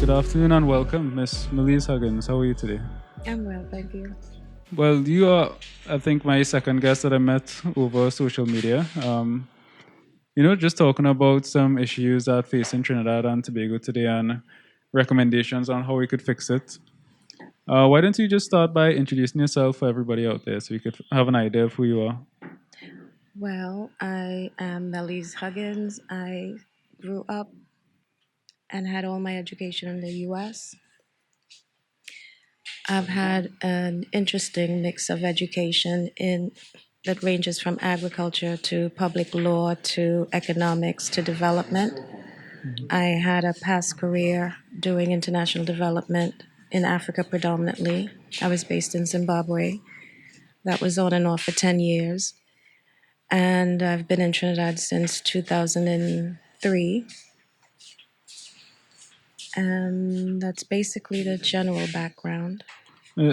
Good afternoon and welcome, Miss Melize Huggins. How are you today? I'm well, thank you. Well, you are, I think, my second guest that I met over social media. Just talking about some issues that face in Trinidad and Tobago today and recommendations on how we could fix it. Why don't you just start by introducing yourself for everybody out there so we could have an idea of who you are? Well, I am Melize Huggins. I grew up and had all my education in the US. I've had an interesting mix of education in that ranges from agriculture to public law to economics to development. I had a past career doing international development in Africa predominantly. I was based in Zimbabwe. That was on and off for 10 years. And I've been in Trinidad since 2003. And that's basically the general background.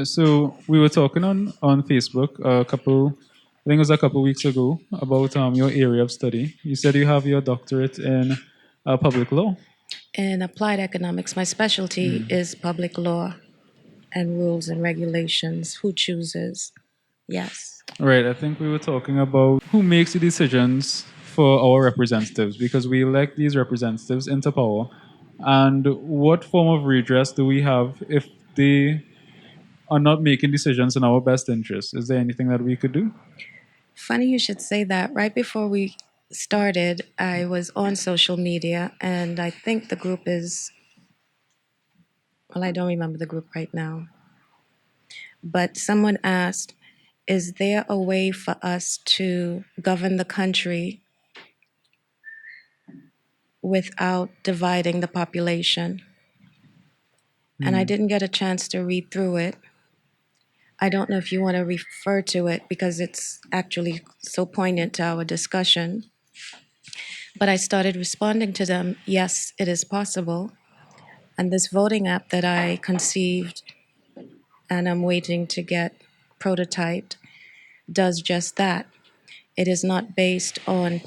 So we were talking on Facebook I think it was a couple weeks ago, about your area of study. You said you have your doctorate in public law. In applied economics, my specialty is public law and rules and regulations. Who chooses? Yes. Right. I think we were talking about who makes the decisions for our representatives because we elect these representatives into power. And what form of redress do we have if they are not making decisions in our best interest? Is there anything that we could do? Funny you should say that. Right before we started, I was on social media, and I think the group is, well, I don't remember the group right now, but someone asked, is there a way for us to govern the country without dividing the population? And I didn't get a chance to read through it. I don't know if you want to refer to it because it's actually so poignant to our discussion. But I started responding to them, yes, it is possible. And this voting app that I conceived and I'm waiting to get prototyped does just that. It is not based on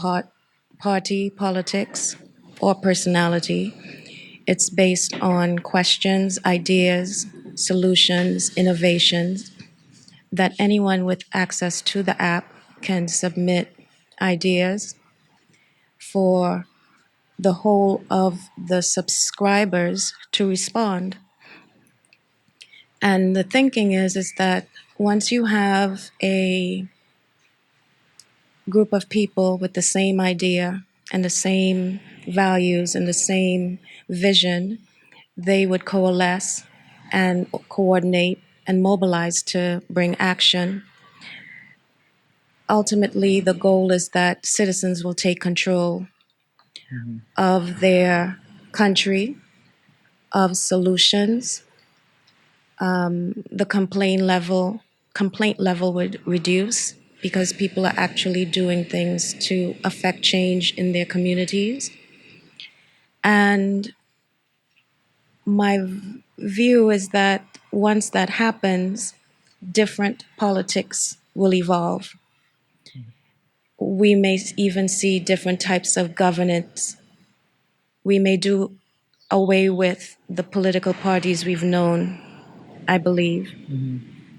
party politics or personality. It's based on questions, ideas, solutions, innovations that anyone with access to the app can submit ideas for the whole of the subscribers to respond. And the thinking is that once you have a group of people with the same idea and the same values and the same vision, they would coalesce and coordinate and mobilize to bring action. Ultimately, the goal is that citizens will take control of their country, of solutions. The complaint level would reduce because people are actually doing things to affect change in their communities. And my view is that once that happens, different politics will evolve. We may even see different types of governance. We may do away with the political parties we've known, I believe.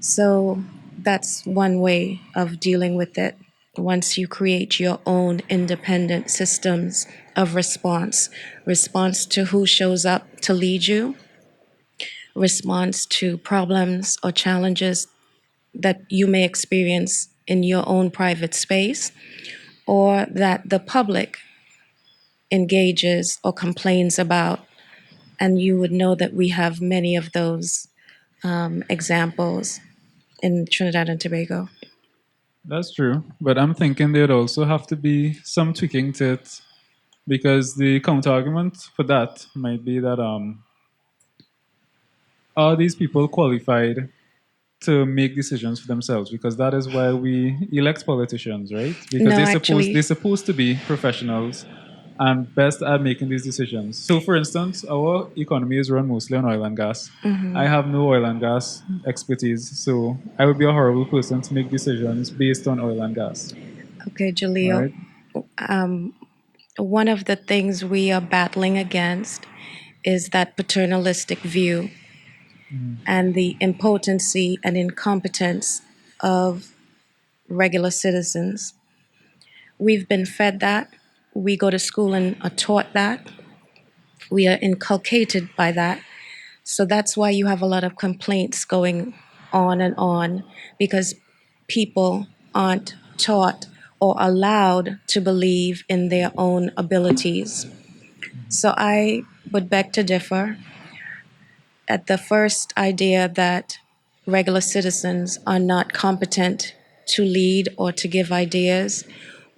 So that's one way of dealing with it. Once you create your own independent systems of response to who shows up to lead you, response to problems or challenges that you may experience in your own private space, or that the public engages or complains about. And you would know that we have many of those examples in Trinidad and Tobago. That's true. But I'm thinking there'd also have to be some tweaking to it because the counter argument for that might be that are these people qualified to make decisions for themselves? Because that is why we elect politicians, right? Because No, they're actually, supposed to be professionals and best at making these decisions. So, for instance, our economy is run mostly on oil and gas. I have no oil and gas expertise, so I would be a horrible person to make decisions based on oil and gas. okay, All Jaleel, right. one of the things we are battling against is that paternalistic view and the impotency and incompetence of regular citizens. We've been fed that. We go to school and are taught that. We are inculcated by that. So that's why you have a lot of complaints going on and on, because people aren't taught or allowed to believe in their own abilities. So I would beg to differ at the first idea that regular citizens are not competent to lead or to give ideas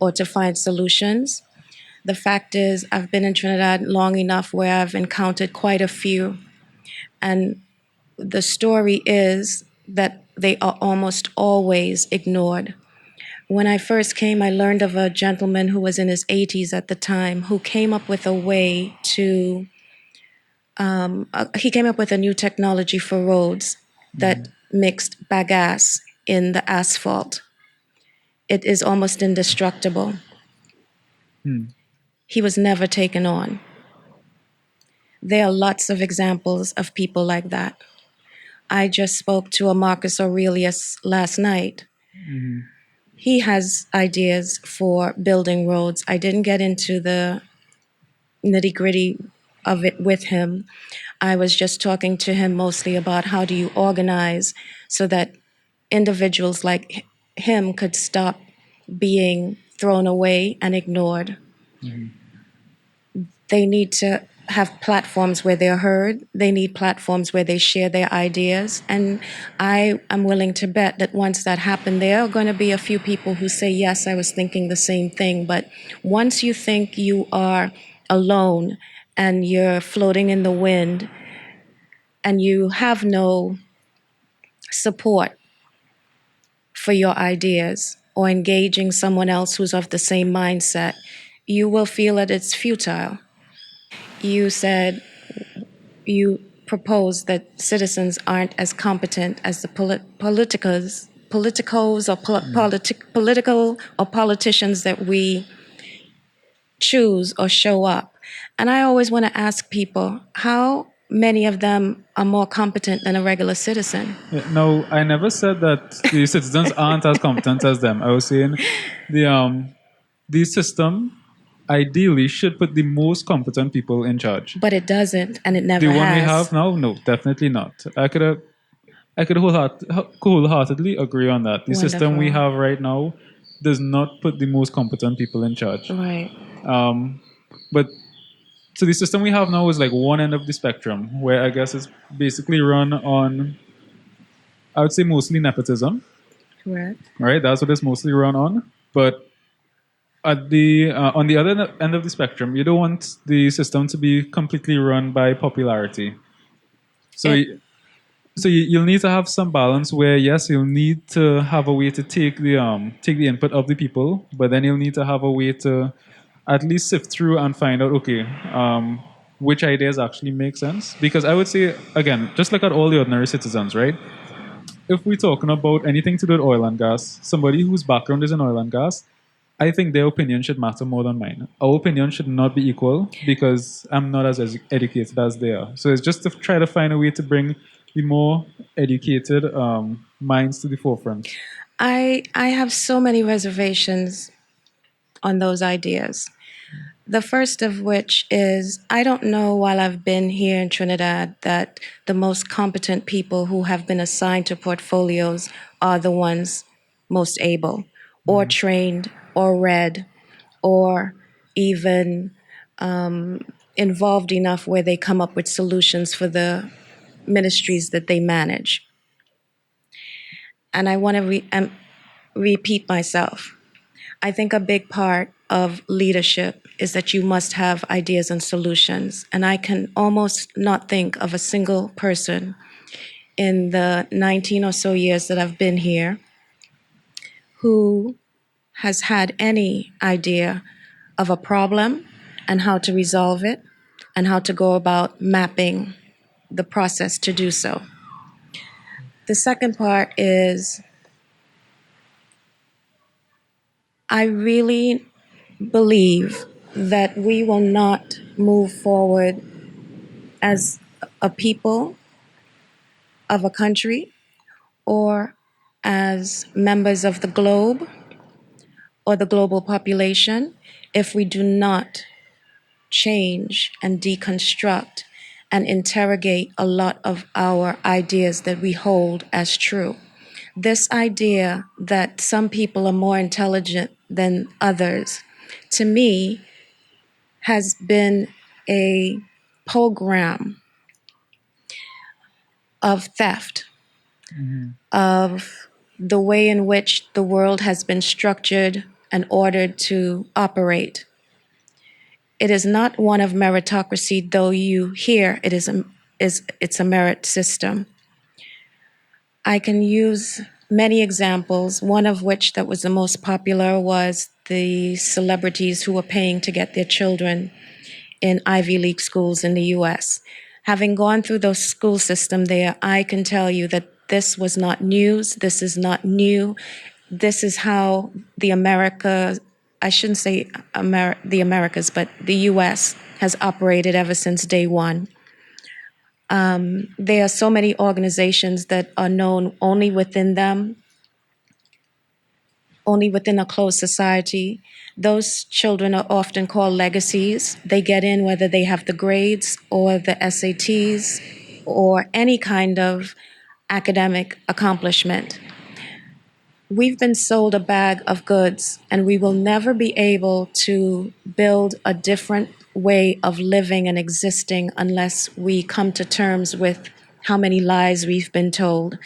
or to find solutions. The fact is, I've been in Trinidad long enough where I've encountered quite a few. And the story is that they are almost always ignored. When I first came, I learned of a gentleman who was in his 80s at the time who came up with a way to, he came up with a new technology for roads that mixed bagasse in the asphalt. It is almost indestructible. He was never taken on. There are lots of examples of people like that. I just spoke to a Marcus Aurelius last night. He has ideas for building roads. I didn't get into the nitty gritty of it with him. I was just talking to him mostly about how do you organize so that individuals like him could stop being thrown away and ignored. They need to have platforms where they're heard. They need platforms where they share their ideas. And I am willing to bet that once that happened, there are going to be a few people who say, yes, I was thinking the same thing. But once you think you are alone and you're floating in the wind and you have no support for your ideas or engaging someone else who's of the same mindset, you will feel that it's futile. You said you propose that citizens aren't as competent as the politicos or political or politicians that we choose or show up. And I always want to ask people, how many of them are more competent than a regular citizen? Yeah, no, I never said that the citizens aren't as competent as them. I was saying the system ideally should put the most competent people in charge. But it doesn't, and it The never one we has. have now, no, definitely not. I could wholeheartedly agree on that. The system we Wonderful. have right now does not put the most competent people in charge. Right. But so the system we have now is like one end of the spectrum, where I guess it's basically run on, I would say, mostly nepotism, Correct. right? That's what it's mostly run on. But at the on the other end of the spectrum, you don't want the system to be completely run by popularity. So It, you'll need to have some balance where yes, you'll need to have a way to take the input of the people, but then you'll need to have a way to at least sift through and find out, okay, which ideas actually make sense. Because I would say, again, just look at all the ordinary citizens, right? If we're talking about anything to do with oil and gas, somebody whose background is in oil and gas, I think their opinion should matter more than mine. Our opinion should not be equal because I'm not as educated as they are. So it's just to try to find a way to bring the more educated minds to the forefront. I have so many reservations on those ideas. The first of which is I don't know while I've been here in Trinidad that the most competent people who have been assigned to portfolios are the ones most able or trained or read or even involved enough where they come up with solutions for the ministries that they manage. And I want to repeat myself. I think a big part of leadership is that you must have ideas and solutions. And I can almost not think of a single person in the 19 or so years that I've been here who has had any idea of a problem and how to resolve it and how to go about mapping the process to do so. The second part is I really believe that we will not move forward as a people of a country or as members of the globe or the global population if we do not change and deconstruct and interrogate a lot of our ideas that we hold as true. This idea that some people are more intelligent than others, to me, has been a program of theft, of the way in which the world has been structured and ordered to operate. It is not one of meritocracy, though you hear it's a merit system. I can use many examples, one of which that was the most popular was the celebrities who were paying to get their children in Ivy League schools in the US. Having gone through the school system there, I can tell you that this was not news, this is not new. This is how the America, I shouldn't say the Americas, but the US has operated ever since day one. There are so many organizations that are known only within them, only within a closed society. Those children are often called legacies. They get in whether they have the grades or the SATs or any kind of academic accomplishment. We've been sold a bag of goods, and we will never be able to build a different way of living and existing unless we come to terms with how many lies we've been told.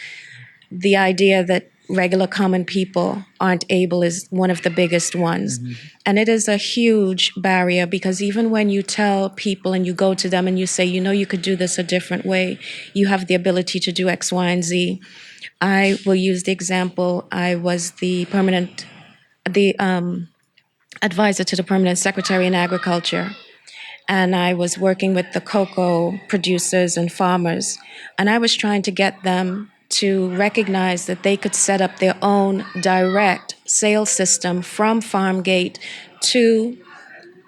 The idea that regular common people aren't able is one of the biggest ones. And it is a huge barrier because even when you tell people and you go to them and you say, you know, you could do this a different way, you have the ability to do X, Y, and Z. I will use the example. I was the advisor to the permanent secretary in agriculture, and I was working with the cocoa producers and farmers, and I was trying to get them to recognize that they could set up their own direct sales system from farm gate to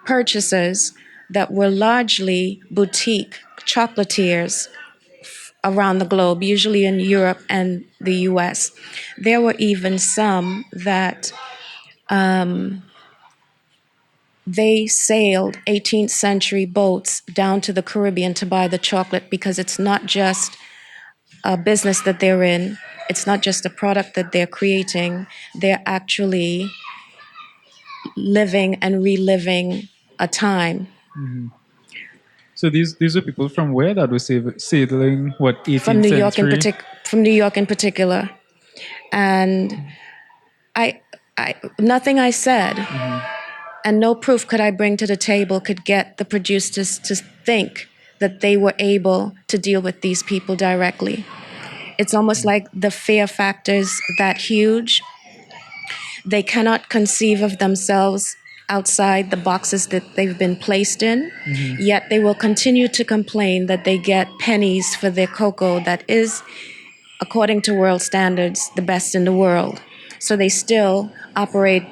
purchasers that were largely boutique chocolatiers around the globe, usually in Europe and the US. There were even some that they sailed 18th century boats down to the Caribbean to buy the chocolate because it's not just a business that they're in, it's not just a product that they're creating, they're actually living and reliving a time. So these are people from where that was sailing, what, From 18th New York in century? from New York in particular. And nothing I said and no proof could I bring to the table could get the producers to think that they were able to deal with these people directly. It's almost like the fear factor is that huge. They cannot conceive of themselves outside the boxes that they've been placed in, yet they will continue to complain that they get pennies for their cocoa that is, according to world standards, the best in the world. So they still operate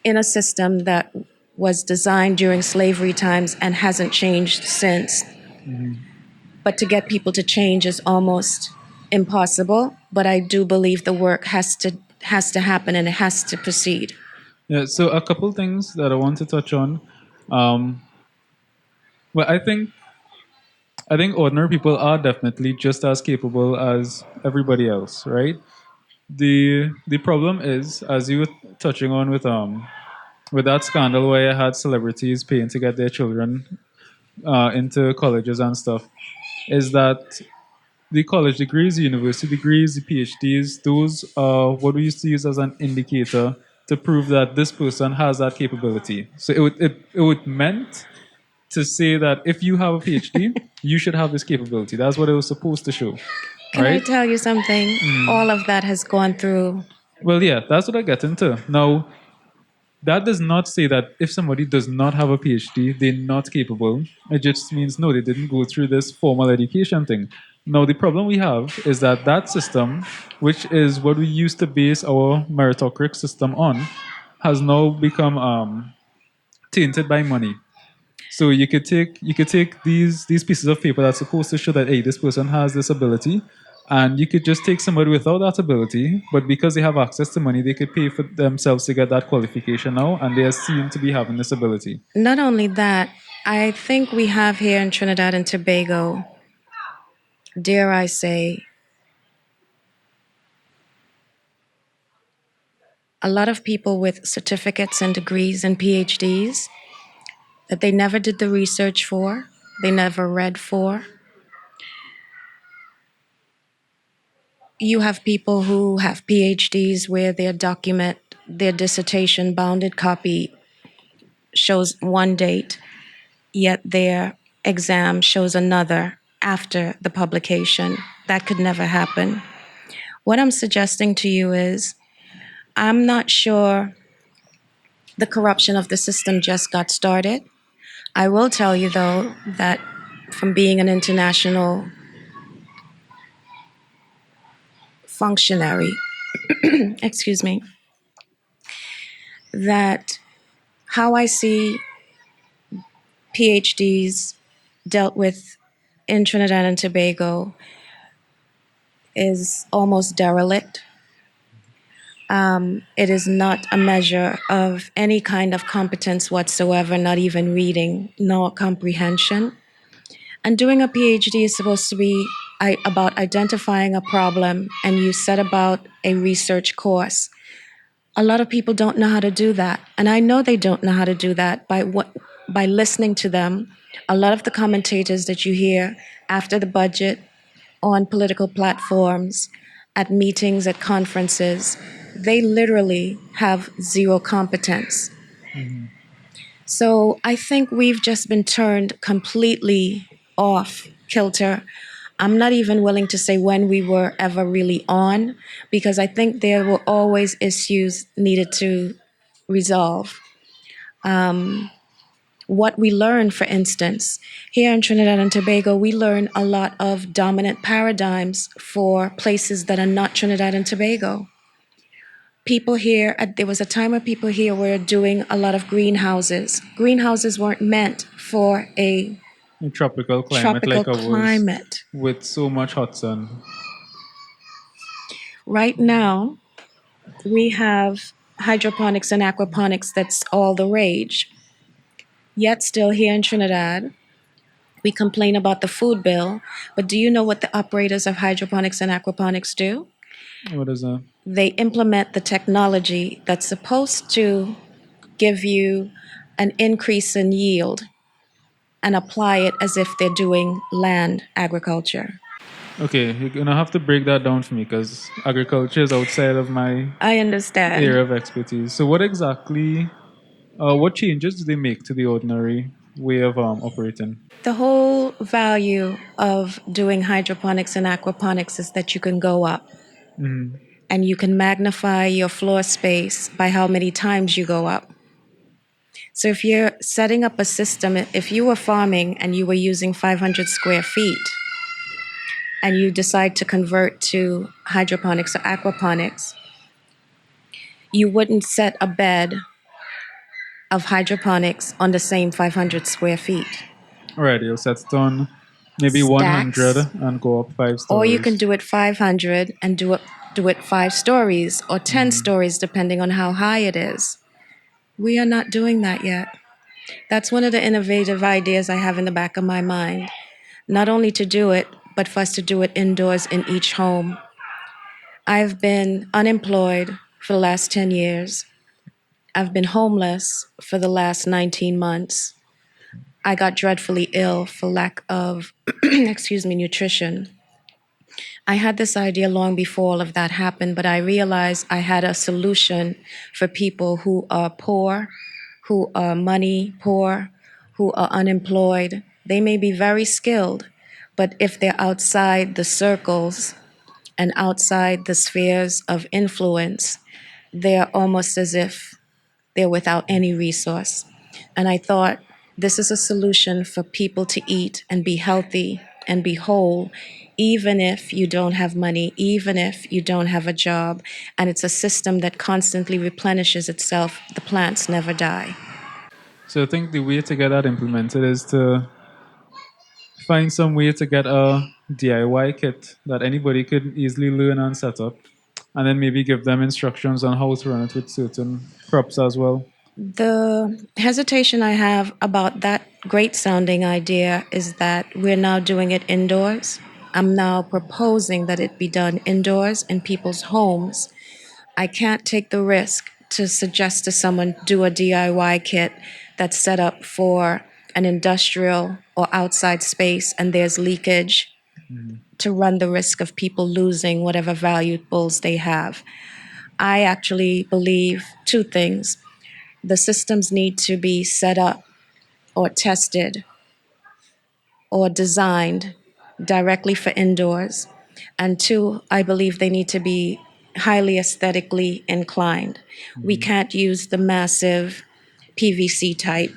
in a system that was designed during slavery times and hasn't changed since. But to get people to change is almost impossible. But I do believe the work has to happen and it has to proceed. Yeah, so a couple things that I want to touch on. Um, well, I think ordinary people are definitely just as capable as everybody else, right? The problem is, as you were touching on with that scandal where you had celebrities paying to get their children into colleges and stuff, is that the college degrees, the university degrees, the PhDs, those are what we used to use as an indicator to prove that this person has that capability. So it would meant to say that if you have a PhD, you should have this capability. That's what it was supposed to show, Can I right? tell you something? All of that has gone through. Well, yeah, that's what I get into. Now, that does not say that if somebody does not have a PhD, they're not capable. It just means no, they didn't go through this formal education thing. Now, the problem we have is that that system, which is what we used to base our meritocratic system on, has now become tainted by money. So you could take these pieces of paper that's supposed to show that hey, this person has this ability, and you could just take somebody without that ability, but because they have access to money, they could pay for themselves to get that qualification now, and they are seen to be having this ability. Not only that, I think we have here in Trinidad and Tobago, dare I say, a lot of people with certificates and degrees and PhDs that they never did the research for, they never read for. You have people who have PhDs where their document, their dissertation bounded copy shows one date, yet their exam shows another after the publication. That could never happen. What I'm suggesting to you is I'm not sure the corruption of the system just got started. I will tell you, though, that from being an international functionary, excuse me, that how I see PhDs dealt with in Trinidad and Tobago is almost derelict. It is not a measure of any kind of competence whatsoever, not even reading nor comprehension. And doing a PhD is supposed to be about identifying a problem, and you set about a research course. A lot of people don't know how to do that, and I know they don't know how to do that by listening to them. A lot of the commentators that you hear after the budget on political platforms, at meetings, at conferences, they literally have zero competence. So I think we've just been turned completely off kilter. I'm not even willing to say when we were ever really on, because I think there were always issues needed to resolve. What we learn, for instance, here in Trinidad and Tobago, we learn a lot of dominant paradigms for places that are not Trinidad and Tobago. People here, there was a time where people here were doing a lot of greenhouses. Greenhouses weren't meant for a A tropical climate tropical like ours, climate. with so much hot sun. Right now, we have hydroponics and aquaponics that's all the rage. Yet still here in Trinidad, we complain about the food bill, but do you know what the operators of hydroponics and aquaponics do? What is that? They implement the technology that's supposed to give you an increase in yield and apply it as if they're doing land agriculture. Okay, you're gonna have to break that down for me because agriculture is outside of my I understand. area of expertise. So, what exactly, what changes do they make to the ordinary way of operating? The whole value of doing hydroponics and aquaponics is that you can go up and you can magnify your floor space by how many times you go up. So if you're setting up a system, if you were farming and you were using 500 square feet and you decide to convert to hydroponics or aquaponics, you wouldn't set a bed of hydroponics on the same 500 square feet. Alright, you'll set it on maybe 100 Stacks, and go up five or you can stories. do it 500 and do it 5 stories or 10 stories, depending on how high it is. We are not doing that yet. That's one of the innovative ideas I have in the back of my mind. Not only to do it, but for us to do it indoors in each home. I've been unemployed for the last 10 years. I've been homeless for the last 19 months. I got dreadfully ill for lack of, excuse me, nutrition. I had this idea long before all of that happened, but I realized I had a solution for people who are poor, who are money poor, who are unemployed. They may be very skilled, but if they're outside the circles and outside the spheres of influence, they're almost as if they're without any resource. And I thought this is a solution for people to eat and be healthy and be whole, even if you don't have money, even if you don't have a job. And it's a system that constantly replenishes itself. The plants never die. So I think the way to get that implemented is to find some way to get a DIY kit that anybody could easily learn and set up, and then maybe give them instructions on how to run it with certain crops as well. The hesitation I have about that great sounding idea is that we're now doing it indoors. I'm now proposing that it be done indoors in people's homes. I can't take the risk to suggest to someone do a DIY kit that's set up for an industrial or outside space and there's leakage to run the risk of people losing whatever valuables they have. I actually believe two things. The systems need to be set up or tested or designed directly for indoors. And two, I believe they need to be highly aesthetically inclined. We can't use the massive PVC type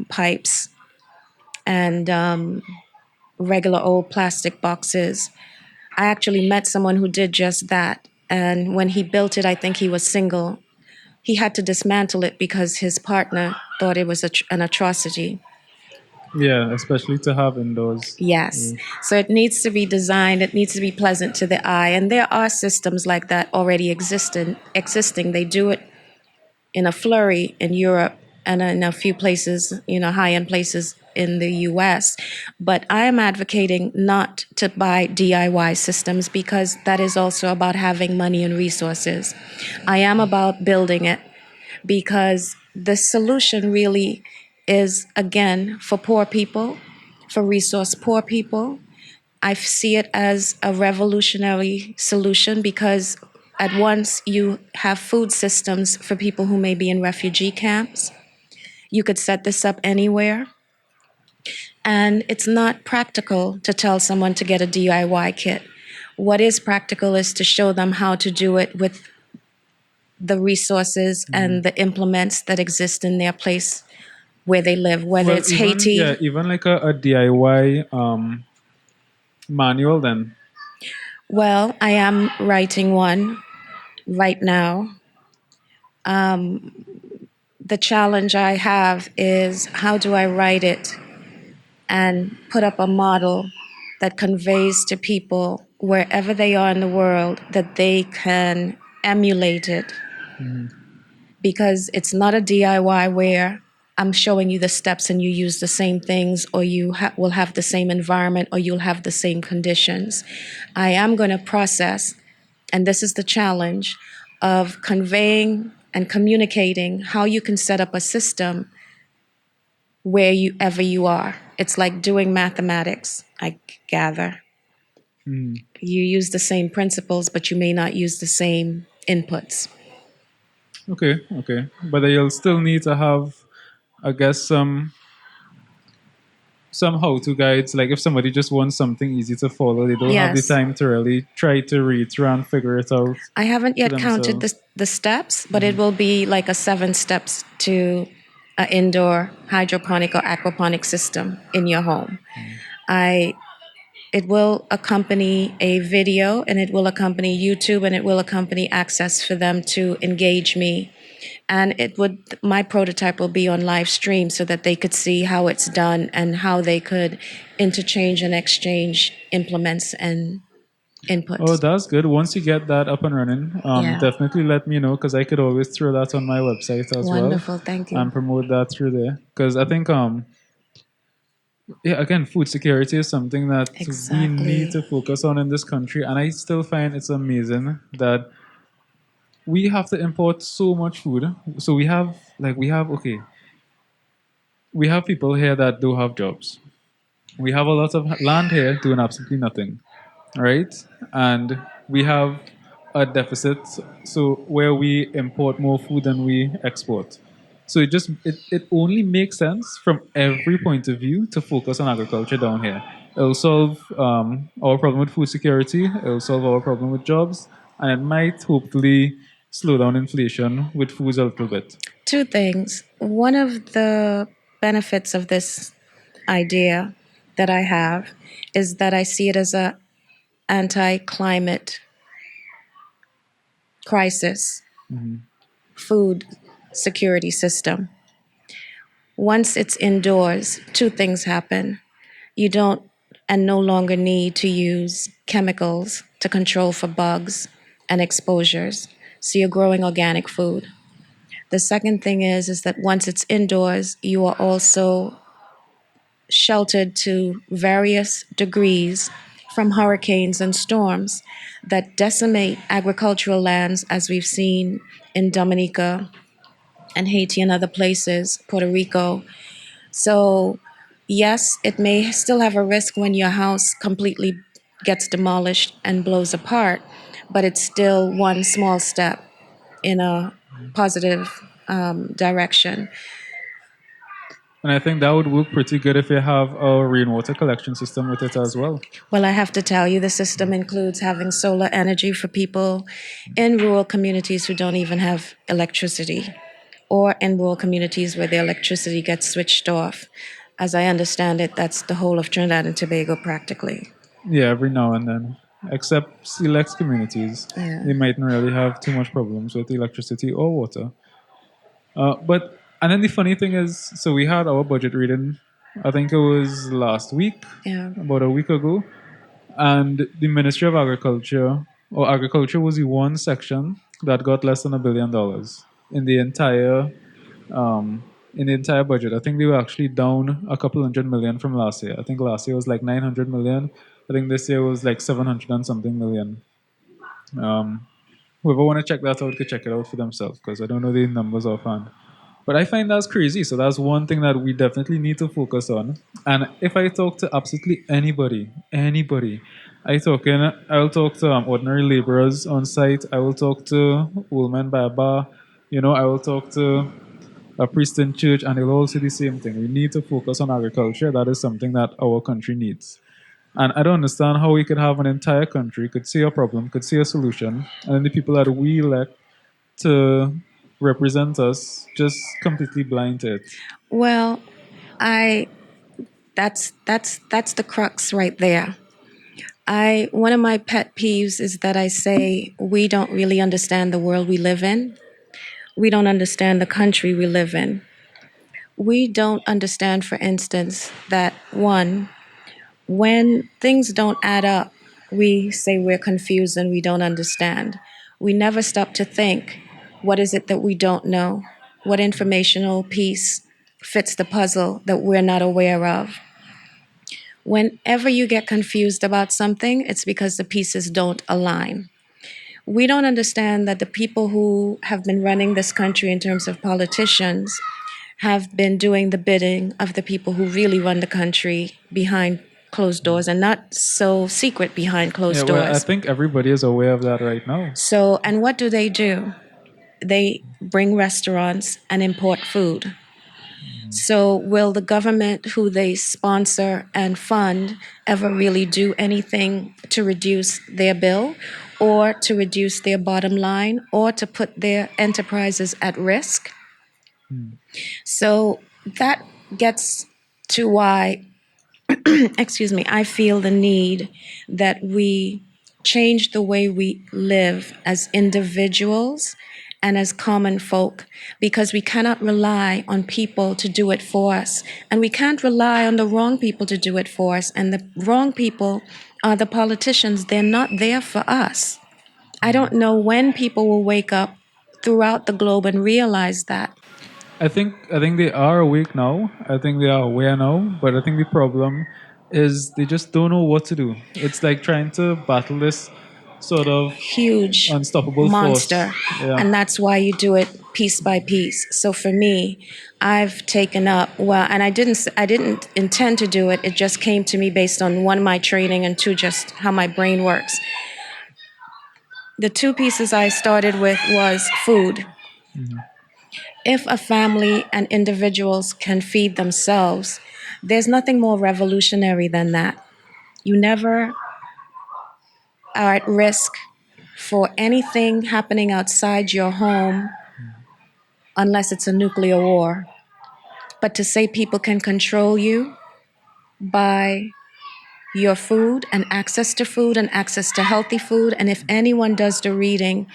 pipes and regular old plastic boxes. I actually met someone who did just that. And when he built it, I think he was single. He had to dismantle it because his partner thought it was an atrocity. Yeah, especially to have indoors. Yes. So it needs to be designed, it needs to be pleasant to the eye. And there are systems like that already existing. They do it in a flurry in Europe and in a few places, high end places in the US. But I am advocating not to buy DIY systems because that is also about having money and resources. I am about building it because the solution really is, again, for poor people, for resource poor people. I see it as a revolutionary solution because at once you have food systems for people who may be in refugee camps. You could set this up anywhere. And it's not practical to tell someone to get a DIY kit. What is practical is to show them how to do it with the resources and the implements that exist in their place where they live, whether Well, it's Haiti. even like a DIY manual then. Well, I am writing one right now. The challenge I have is how do I write it and put up a model that conveys to people wherever they are in the world that they can emulate it, because it's not a DIY where I'm showing you the steps and you use the same things, or you will have the same environment, or you'll have the same conditions. I am going to process, and this is the challenge of conveying and communicating how you can set up a system wherever you are. It's like doing mathematics, I gather. You use the same principles, but you may not use the same inputs. Okay, okay. But you'll still need to have, I guess, some how-to guides. Like if somebody just wants something easy to follow, they don't have the Yes. time to really try to read through and figure it out I haven't for yet counted themselves. the steps, but it will be like a 7 steps to an indoor hydroponic or aquaponic system in your home. I It will accompany a video, and it will accompany YouTube, and it will accompany access for them to engage me. And my prototype will be on live stream so that they could see how it's done and how they could interchange and exchange implements and Oh, inputs. that's good. Once you get that up and running, Yeah. definitely let me know because I could always throw that on my website as well Wonderful. Thank you. and promote that through there. Because I think, yeah, again, food security is something that we need Exactly. to focus on in this country, and I still find it's amazing that we have to import so much food. So we have people here that do have jobs. We have a lot of land here doing absolutely nothing, right? And we have a deficit, so where we import more food than we export. So it only makes sense from every point of view to focus on agriculture down here. It'll solve our problem with food security. It'll solve our problem with jobs, and it might hopefully slow down inflation with foods a little bit. Two things. One of the benefits of this idea that I have is that I see it as a anti-climate crisis food security system. Once it's indoors, two things happen. You don't and no longer need to use chemicals to control for bugs and exposures. So you're growing organic food. The second thing is that once it's indoors, you are also sheltered to various degrees from hurricanes and storms that decimate agricultural lands, as we've seen in Dominica and Haiti and other places, Puerto Rico. So, yes, it may still have a risk when your house completely gets demolished and blows apart, but it's still one small step in a positive direction. And I think that would work pretty good if you have a rainwater collection system with it as well. Well, I have to tell you, the system includes having solar energy for people in rural communities who don't even have electricity, or in rural communities where the electricity gets switched off. As I understand it, that's the whole of Trinidad and Tobago practically. Yeah, every now and then. Except select communities. Yeah. They mightn't really have too much problems with electricity or water. And then the funny thing is, so we had our budget reading, I think it was last week, Yeah. about a week ago, and the Ministry of Agriculture, or Agriculture was the one section that got less than $1 billion in the entire budget. I think they were actually down a couple hundred million from last year. I think last year was like 900 million. I think this year was like 700 and something million. Whoever want to check that out could check it out for themselves because I don't know the numbers offhand. But I find that's crazy. So that's one thing that we definitely need to focus on. And if I talk to absolutely anybody, I'll talk to ordinary laborers on site. I will talk to women by a bar. I will talk to a priest in church, and they'll all say the same thing. We need to focus on agriculture. That is something that our country needs. And I don't understand how we could have an entire country, could see a problem, could see a solution, and then the people that we elect to represent us just completely blind to it. Well, I that's the crux right there. I One of my pet peeves is that I say we don't really understand the world we live in. We don't understand the country we live in. We don't understand, for instance, that one, when things don't add up, we say we're confused and we don't understand. We never stop to think, what is it that we don't know? What informational piece fits the puzzle that we're not aware of? Whenever you get confused about something, it's because the pieces don't align. We don't understand that the people who have been running this country in terms of politicians have been doing the bidding of the people who really run the country behind closed doors, and not so secret behind Yeah, closed well, I doors. think everybody is aware of that right now. So, and what do? They bring restaurants and import food. So, will the government, who they sponsor and fund, ever really do anything to reduce their bill or to reduce their bottom line or to put their enterprises at risk? So, that gets to why, excuse me, I feel the need that we change the way we live as individuals and as common folk, because we cannot rely on people to do it for us. And we can't rely on the wrong people to do it for us. And the wrong people are the politicians. They're not there for us. I don't know when people will wake up throughout the globe and realize that. I think they are awake now. I think they are aware now. But I think the problem is they just don't know what to do. It's like trying to battle this sort of Huge unstoppable monster. force. Yeah. And that's why you do it piece by piece. So for me, I've taken up, well, and I didn't intend to do it. It just came to me based on one, my training, and two, just how my brain works. The two pieces I started with was food. If a family and individuals can feed themselves, there's nothing more revolutionary than that. You never are at risk for anything happening outside your home unless it's a nuclear war. But to say people can control you by your food and access to healthy food, and if anyone does the reading,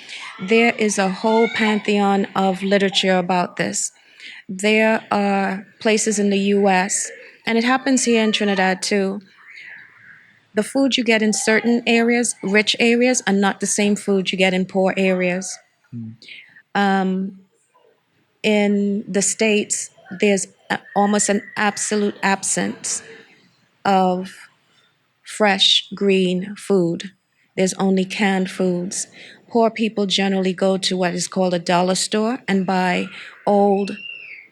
there is a whole pantheon of literature about this. There are places in the US, and it happens here in Trinidad too. The food you get in certain areas, rich areas, are not the same food you get in poor areas. Um, in the States, there's almost an absolute absence of fresh green food. There's only canned foods. Poor people generally go to what is called a dollar store and buy old,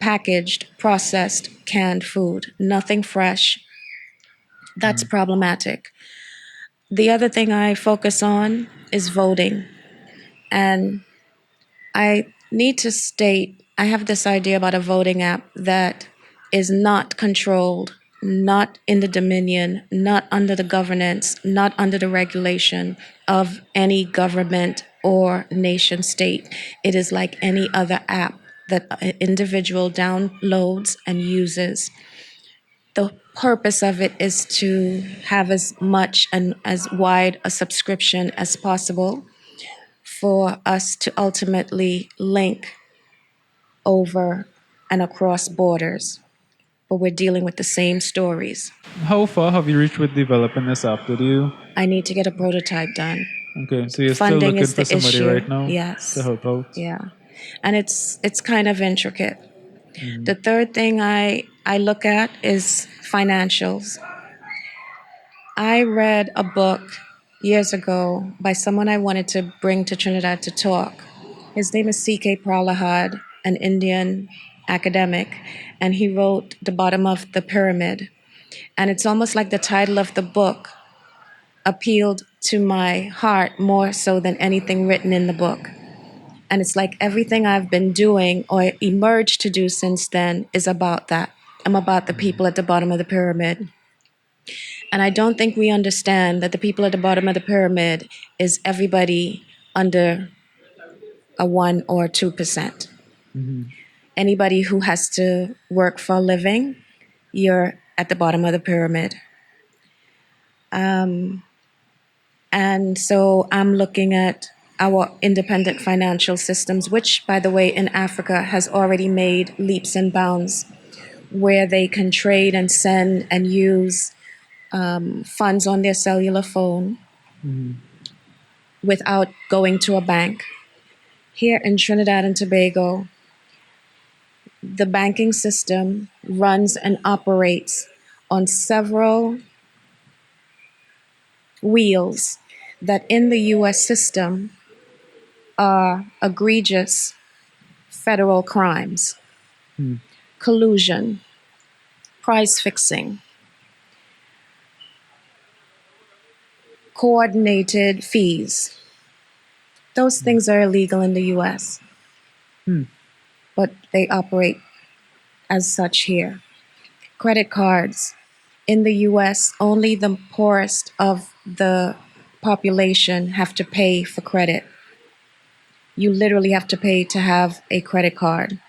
packaged, processed, canned food. Nothing fresh. That's problematic. The other thing I focus on is voting. And I need to state I have this idea about a voting app that is not controlled, not in the dominion, not under the governance, not under the regulation of any government or nation state. It is like any other app that an individual downloads and uses. The purpose of it is to have as much and as wide a subscription as possible for us to ultimately link over and across borders, but we're dealing with the same stories. How far have you reached with developing this app? Did you? I need to get a prototype done. Okay, so you're still Funding looking is for the somebody issue. right now to Yes. help out. Yeah. And it's kind of intricate. The third thing I look at is financials. I read a book years ago by someone I wanted to bring to Trinidad to talk. His name is C.K. Pralahad, an Indian academic, and he wrote The Bottom of the Pyramid. And it's almost like the title of the book appealed to my heart more so than anything written in the book. And it's like everything I've been doing or emerged to do since then is about that. I'm about the people at the bottom of the pyramid. And I don't think we understand that the people at the bottom of the pyramid is everybody under a 1 or 2%. Anybody who has to work for a living, you're at the bottom of the pyramid. And so I'm looking at our independent financial systems, which, by the way, in Africa has already made leaps and bounds, where they can trade and send and use funds on their cellular phone without going to a bank. Here in Trinidad and Tobago, the banking system runs and operates on several wheels that in the US system are egregious federal crimes: collusion, price fixing, coordinated fees. Those things are illegal in the US, but they operate as such here. Credit cards. In the US, only the poorest of the population have to pay for credit. You literally have to pay to have a credit card.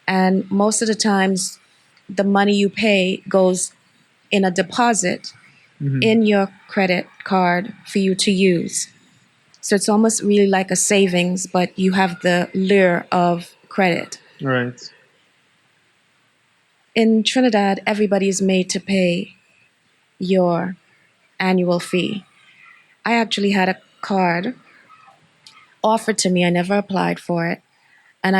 And most of the times, the money you pay goes in a deposit in your credit card for you to use. So it's almost really like a savings, but you have the lure of credit. Right. In Trinidad, everybody is made to pay your annual fee. I actually had a card offered to me. I never applied for it. And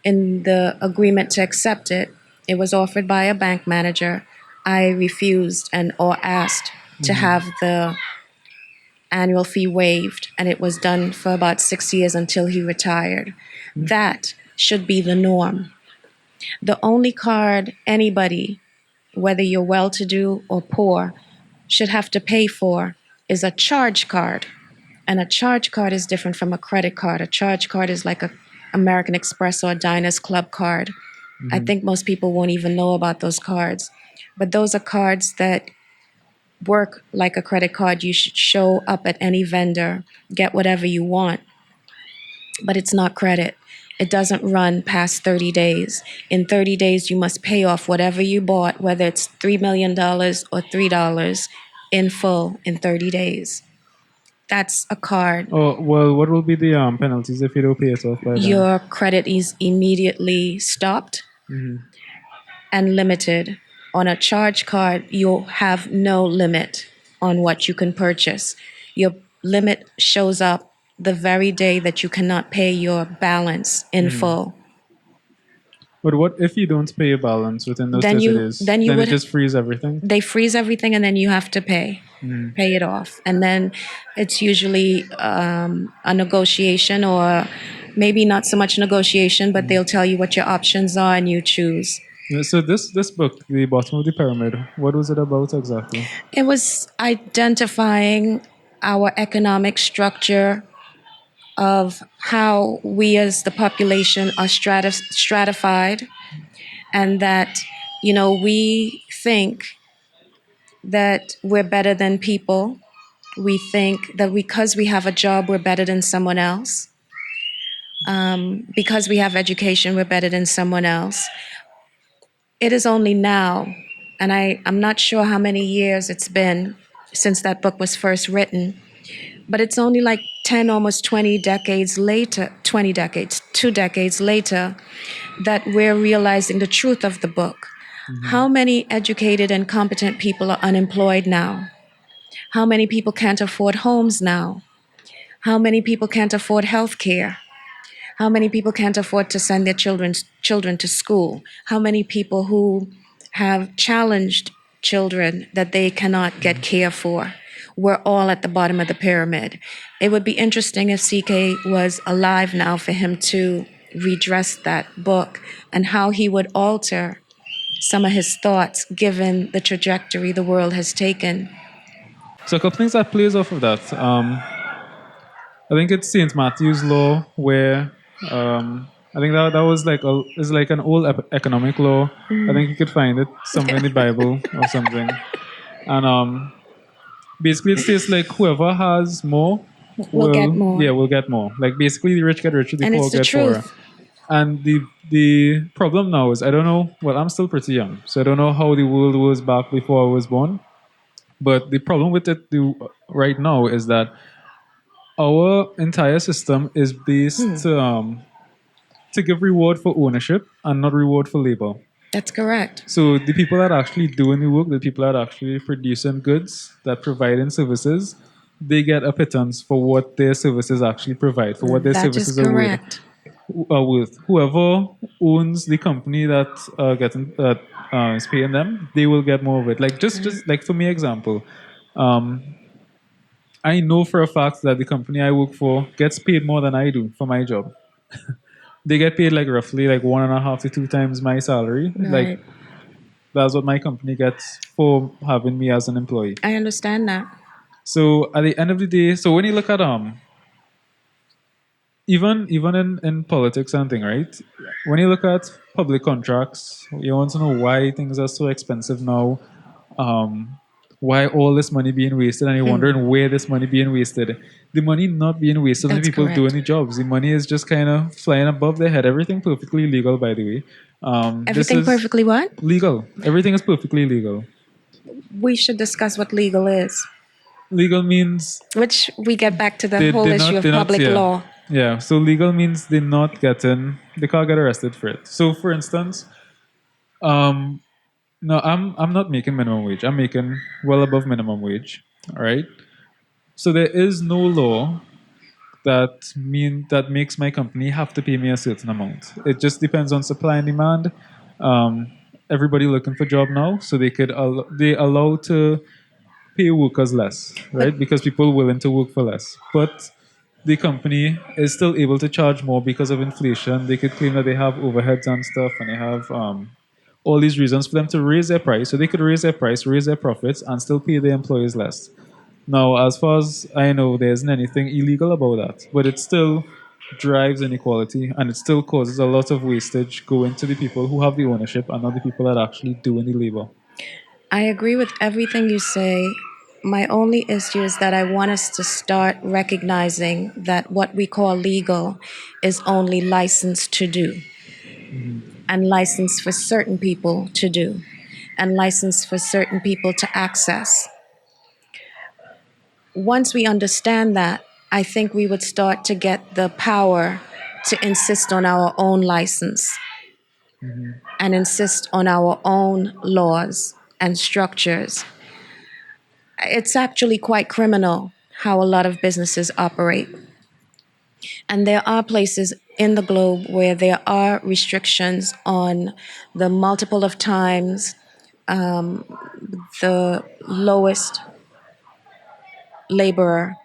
in the agreement to accept it, it was offered by a bank manager. I refused or asked to have the annual fee waived, and it was done for about 6 years until he retired. That should be the norm. The only card anybody, whether you're well-to-do or poor, should have to pay for is a charge card. And a charge card is different from a credit card. A charge card is like a American Express or a Diners Club card. I think most people won't even know about those cards. But those are cards that work like a credit card. You should show up at any vendor, get whatever you want. But it's not credit. It doesn't run past 30 days. In 30 days, you must pay off whatever you bought, whether it's $3 million or $3, in full in 30 days. That's a card. Oh, well, what will be the penalties if you don't pay it off by then? Your credit is immediately stopped and limited. On a charge card, you have no limit on what you can purchase. Your limit shows up the very day that you cannot pay your balance in full. But what if you don't pay your balance within those Then 30 you days? then you Then it would just frees everything? they freeze everything and then you have to pay it off, and then it's usually a negotiation, or maybe not so much negotiation, but they'll tell you what your options are and you choose. Yeah, so this book, The Bottom of the Pyramid, what was it about exactly? It was identifying our economic structure of how we as the population are stratified, and that, we think that we're better than people. We think that because we have a job, we're better than someone else. Because we have education, we're better than someone else. It is only now, and I'm not sure how many years it's been since that book was first written, but it's only like 10, almost 20 decades later, 20 decades, 2 decades later, that we're realizing the truth of the book. How many educated and competent people are unemployed now? How many people can't afford homes now? How many people can't afford health care? How many people can't afford to send their children to school? How many people who have challenged children that they cannot get care for? We're all at the bottom of the pyramid. It would be interesting if CK was alive now for him to redress that book and how he would alter some of his thoughts given the trajectory the world has taken. So a couple things that plays off of that. I think it's Saint Matthew's law, where I think that was like is like an old economic law. I think you could find it somewhere in the Bible or something. And basically it states like whoever has more We'll get more. will get more. Like basically the rich get richer, the And poor it's the get poorer. truth. And the problem now is I don't know. Well, I'm still pretty young, so I don't know how the world was back before I was born. But the problem with it right now is that our entire system is based to give reward for ownership and not reward for labor. That's correct. So the people that are actually doing the work, the people that are actually producing goods, that providing services, they get a pittance for what their services actually provide, for what their That is services are worth. correct. Whoever owns the company that getting that is paying them, they will get more of it. Like just like for me, example, I know for a fact that the company I work for gets paid more than I do for my job. They get paid like roughly like 1.5 to 2 times my salary. Like Right. that's what my company gets for having me as an employee. I understand that. So at the end of the day, so when you look at even in politics and thing, right? When you look at public contracts, you want to know why things are so expensive now, why all this money being wasted, and you're wondering where this money being wasted. The money not being wasted on the That's people correct. doing the jobs. The money is just kind of flying above their head. Everything perfectly legal, by the way. This Everything is perfectly what? legal. Everything is perfectly legal. We should discuss what legal is, Legal means which we get back to the they whole they issue not of they not public law. yeah. So legal means they can't get arrested for it. So for instance, um, no, I'm not making minimum wage. I'm making well above minimum wage. All right. So there is no law that makes my company have to pay me a certain amount. It just depends on supply and demand. Um, Everybody looking for job now, so they allow to pay workers less, But right? Because people are willing to work for less. But the company is still able to charge more because of inflation. They could claim that they have overheads and stuff, and they have all these reasons for them to raise their price. So they could raise their price, raise their profits, and still pay their employees less. Now, as far as I know, there isn't anything illegal about that, but it still drives inequality and it still causes a lot of wastage going to the people who have the ownership and not the people that actually do any labor. I agree with everything you say. My only issue is that I want us to start recognizing that what we call legal is only licensed to do, and licensed for certain people to do, and licensed for certain people to access. once we understand that, I think we would start to get the power to insist on our own license and insist on our own laws and structures. It's actually quite criminal how a lot of businesses operate. And there are places in the globe where there are restrictions on the multiple of times the lowest laborer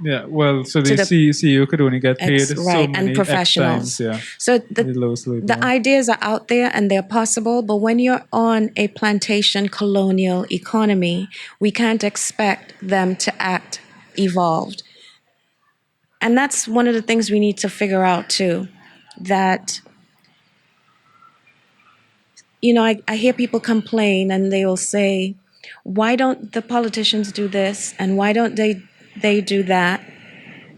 Yeah, well, so to the the CEO could only get paid X, so right, and many X times, professionals. yeah, So the lowest the labor. ideas are out there and they're possible, but when you're on a plantation colonial economy, we can't expect them to act evolved. And that's one of the things we need to figure out too. That, I hear people complain and they will say, why don't the politicians do this and why don't they do that?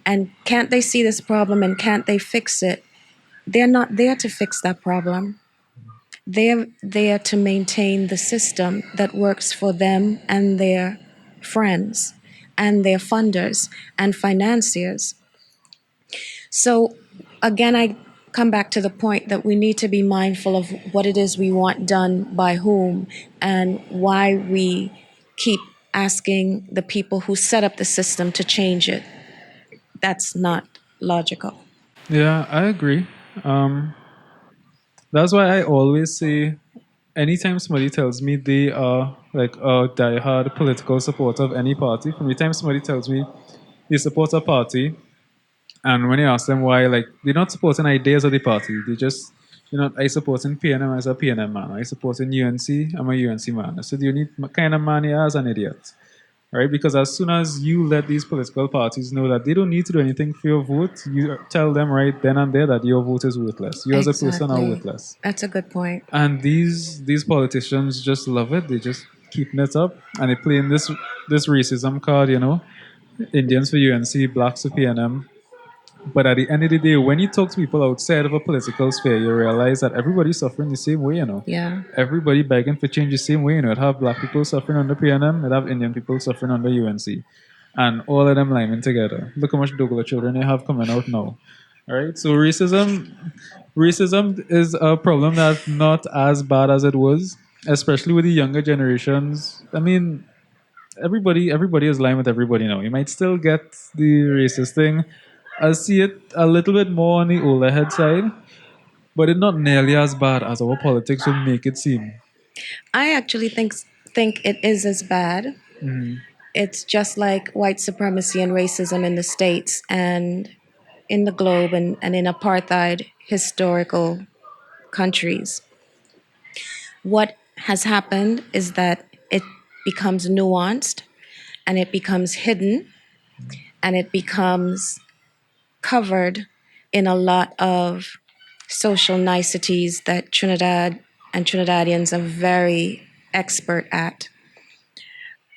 And can't they see this problem and can't they fix it? They're not there to fix that problem. They're there to maintain the system that works for them and their friends and their funders and financiers. So, again, I come back to the point that we need to be mindful of what it is we want done by whom and why we keep asking the people who set up the system to change it. That's not logical. Yeah, I agree. Um, that's why I always say, anytime somebody tells me they are like a diehard political supporter of any party, from the time somebody tells me they support a party, and when you ask them why, like they're not supporting ideas of the party, they just, I supporting PNM as a PNM man, I supporting UNC, I'm a UNC man. I said, you need kind of man you as an idiot, right? Because as soon as you let these political parties know that they don't need to do anything for your vote, you tell them right then and there that your vote is worthless. You as a person are Exactly. worthless. That's a good point. And these politicians just love it. They just keeping it up, and they playing this racism card. Indians for UNC, blacks for PNM. But at the end of the day, when you talk to people outside of a political sphere, you realize that everybody's suffering the same way. Yeah. Everybody begging for change the same way. It have black people suffering under PNM, it have Indian people suffering under UNC, and all of them liming together. Look how much Douglas children they have coming out now. All right, so racism is a problem that's not as bad as it was, especially with the younger generations. I mean, everybody is lying with everybody now. You might still get the racist thing. I see it a little bit more on the older head side, but it's not nearly as bad as our politics would make it seem. I actually think it is as bad. It's just like white supremacy and racism in the States and in the globe and in apartheid historical countries. What has happened is that it becomes nuanced and it becomes hidden and it becomes covered in a lot of social niceties that Trinidad and Trinidadians are very expert at.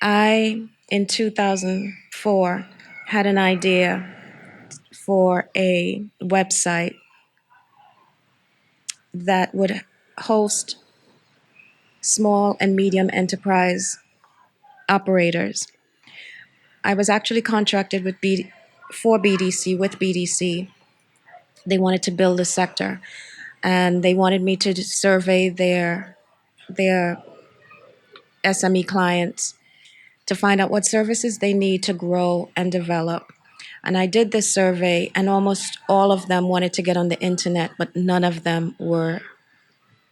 I, in 2004, had an idea for a website that would host small and medium enterprise operators. I was actually contracted for BDC with BDC. They wanted to build a sector, and they wanted me to survey their SME clients to find out what services they need to grow and develop. And I did this survey, and almost all of them wanted to get on the internet, but none of them were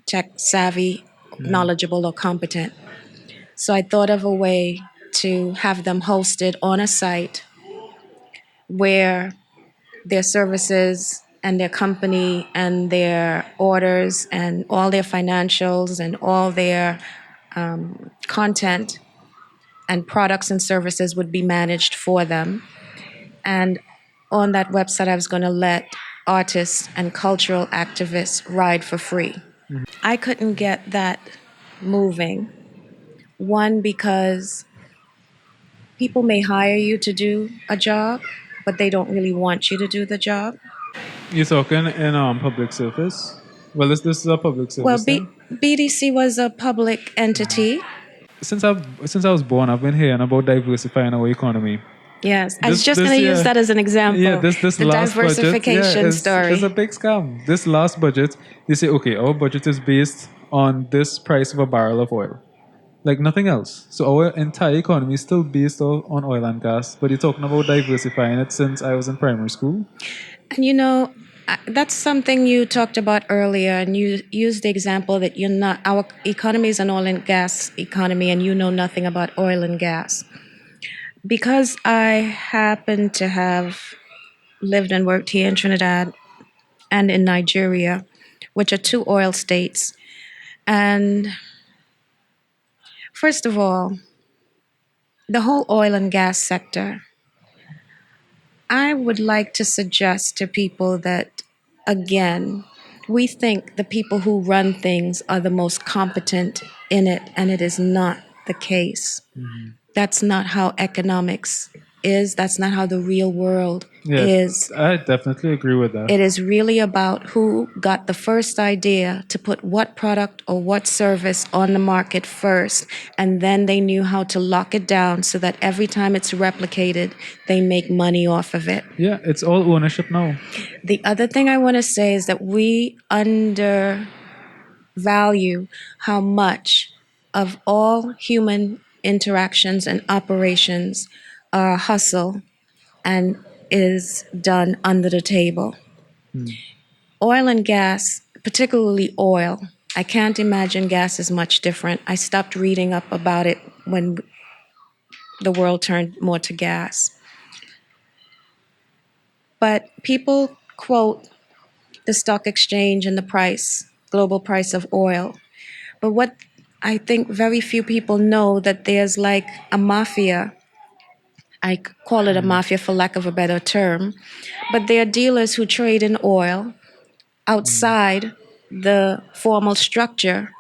tech savvy, knowledgeable, or competent. So I thought of a way to have them hosted on a site where their services and their company and their orders and all their financials and all their content and products and services would be managed for them. And on that website, I was going to let artists and cultural activists ride for free. I couldn't get that moving. One, because people may hire you to do a job, but they don't really want you to do the job. You're talking in public service. Well, this is a public Well, service thing. BDC was a public entity, since I was born, I've been hearing about diversifying our economy. Yes, I was This just going this to use year, that as an yeah, example. this The last budget, yeah, diversification is a story. big scam. This last budget, they say, okay, our budget is based on this price of a barrel of oil, like nothing else. So our entire economy is still based on oil and gas. But you're talking about diversifying it since I was in primary school. And you know, that's something you talked about earlier, and you used the example that you're not, our economy is an oil and gas economy, and you know nothing about oil and gas. Because I happen to have lived and worked here in Trinidad and in Nigeria, which are two oil states. And first of all, the whole oil and gas sector, I would like to suggest to people that, again, we think the people who run things are the most competent in it, and it is not the case. That's not how economics is. That's not how the real world Yeah, is. I definitely agree with that. It is really about who got the first idea to put what product or what service on the market first, and then they knew how to lock it down so that every time it's replicated, they make money off of it. Yeah, it's all ownership now. The other thing I want to say is that we undervalue how much of all human interactions and operations are hustle and is done under the table. Oil and gas, particularly oil, I can't imagine gas is much different. I stopped reading up about it when the world turned more to gas. But people quote the stock exchange and the price, global price of oil. But what I think very few people know that there's like a mafia. I call it a mafia for lack of a better term, but there are dealers who trade in oil outside the formal structure,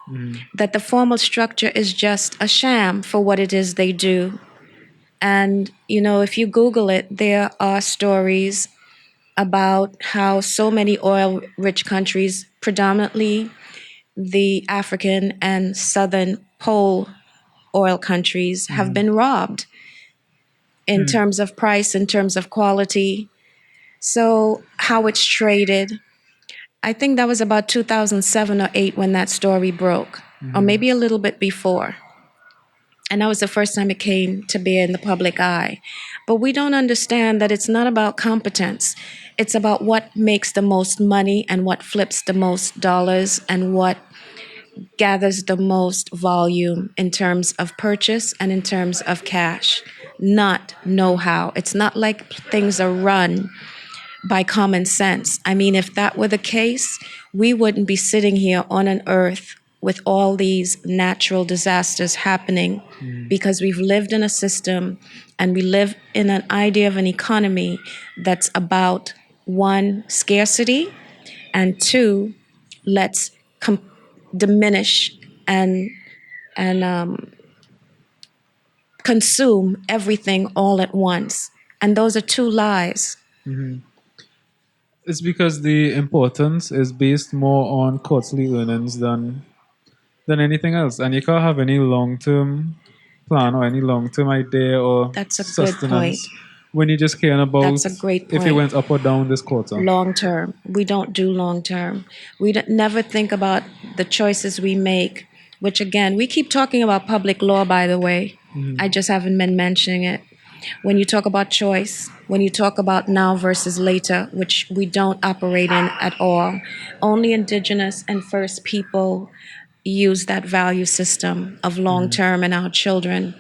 that the formal structure is just a sham for what it is they do. And, you know, if you Google it, there are stories about how so many oil rich countries, predominantly the African and Southern Pole oil countries, have been robbed in terms of price, in terms of quality. So, how it's traded, I think that was about 2007 or 8 when that story broke, or maybe a little bit before. And that was the first time it came to bear in the public eye. But we don't understand that it's not about competence. It's about what makes the most money and what flips the most dollars and what gathers the most volume in terms of purchase and in terms of cash, not know how. It's not like things are run by common sense. I mean, if that were the case, we wouldn't be sitting here on an earth with all these natural disasters happening because we've lived in a system and we live in an idea of an economy that's about one, scarcity, and two, let's diminish and consume everything all at once. And those are two lies. It's because the importance is based more on quarterly earnings than anything else, and you can't have any long term plan or any long term idea or That's a good point. sustenance when you're just caring about That's a great if it point. went up or down this quarter. Long term. We don't do long term. We don't, never think about the choices we make, which again, we keep talking about public law, by the way. I just haven't been mentioning it. When you talk about choice, when you talk about now versus later, which we don't operate in at all, only indigenous and first people use that value system of long term and our children.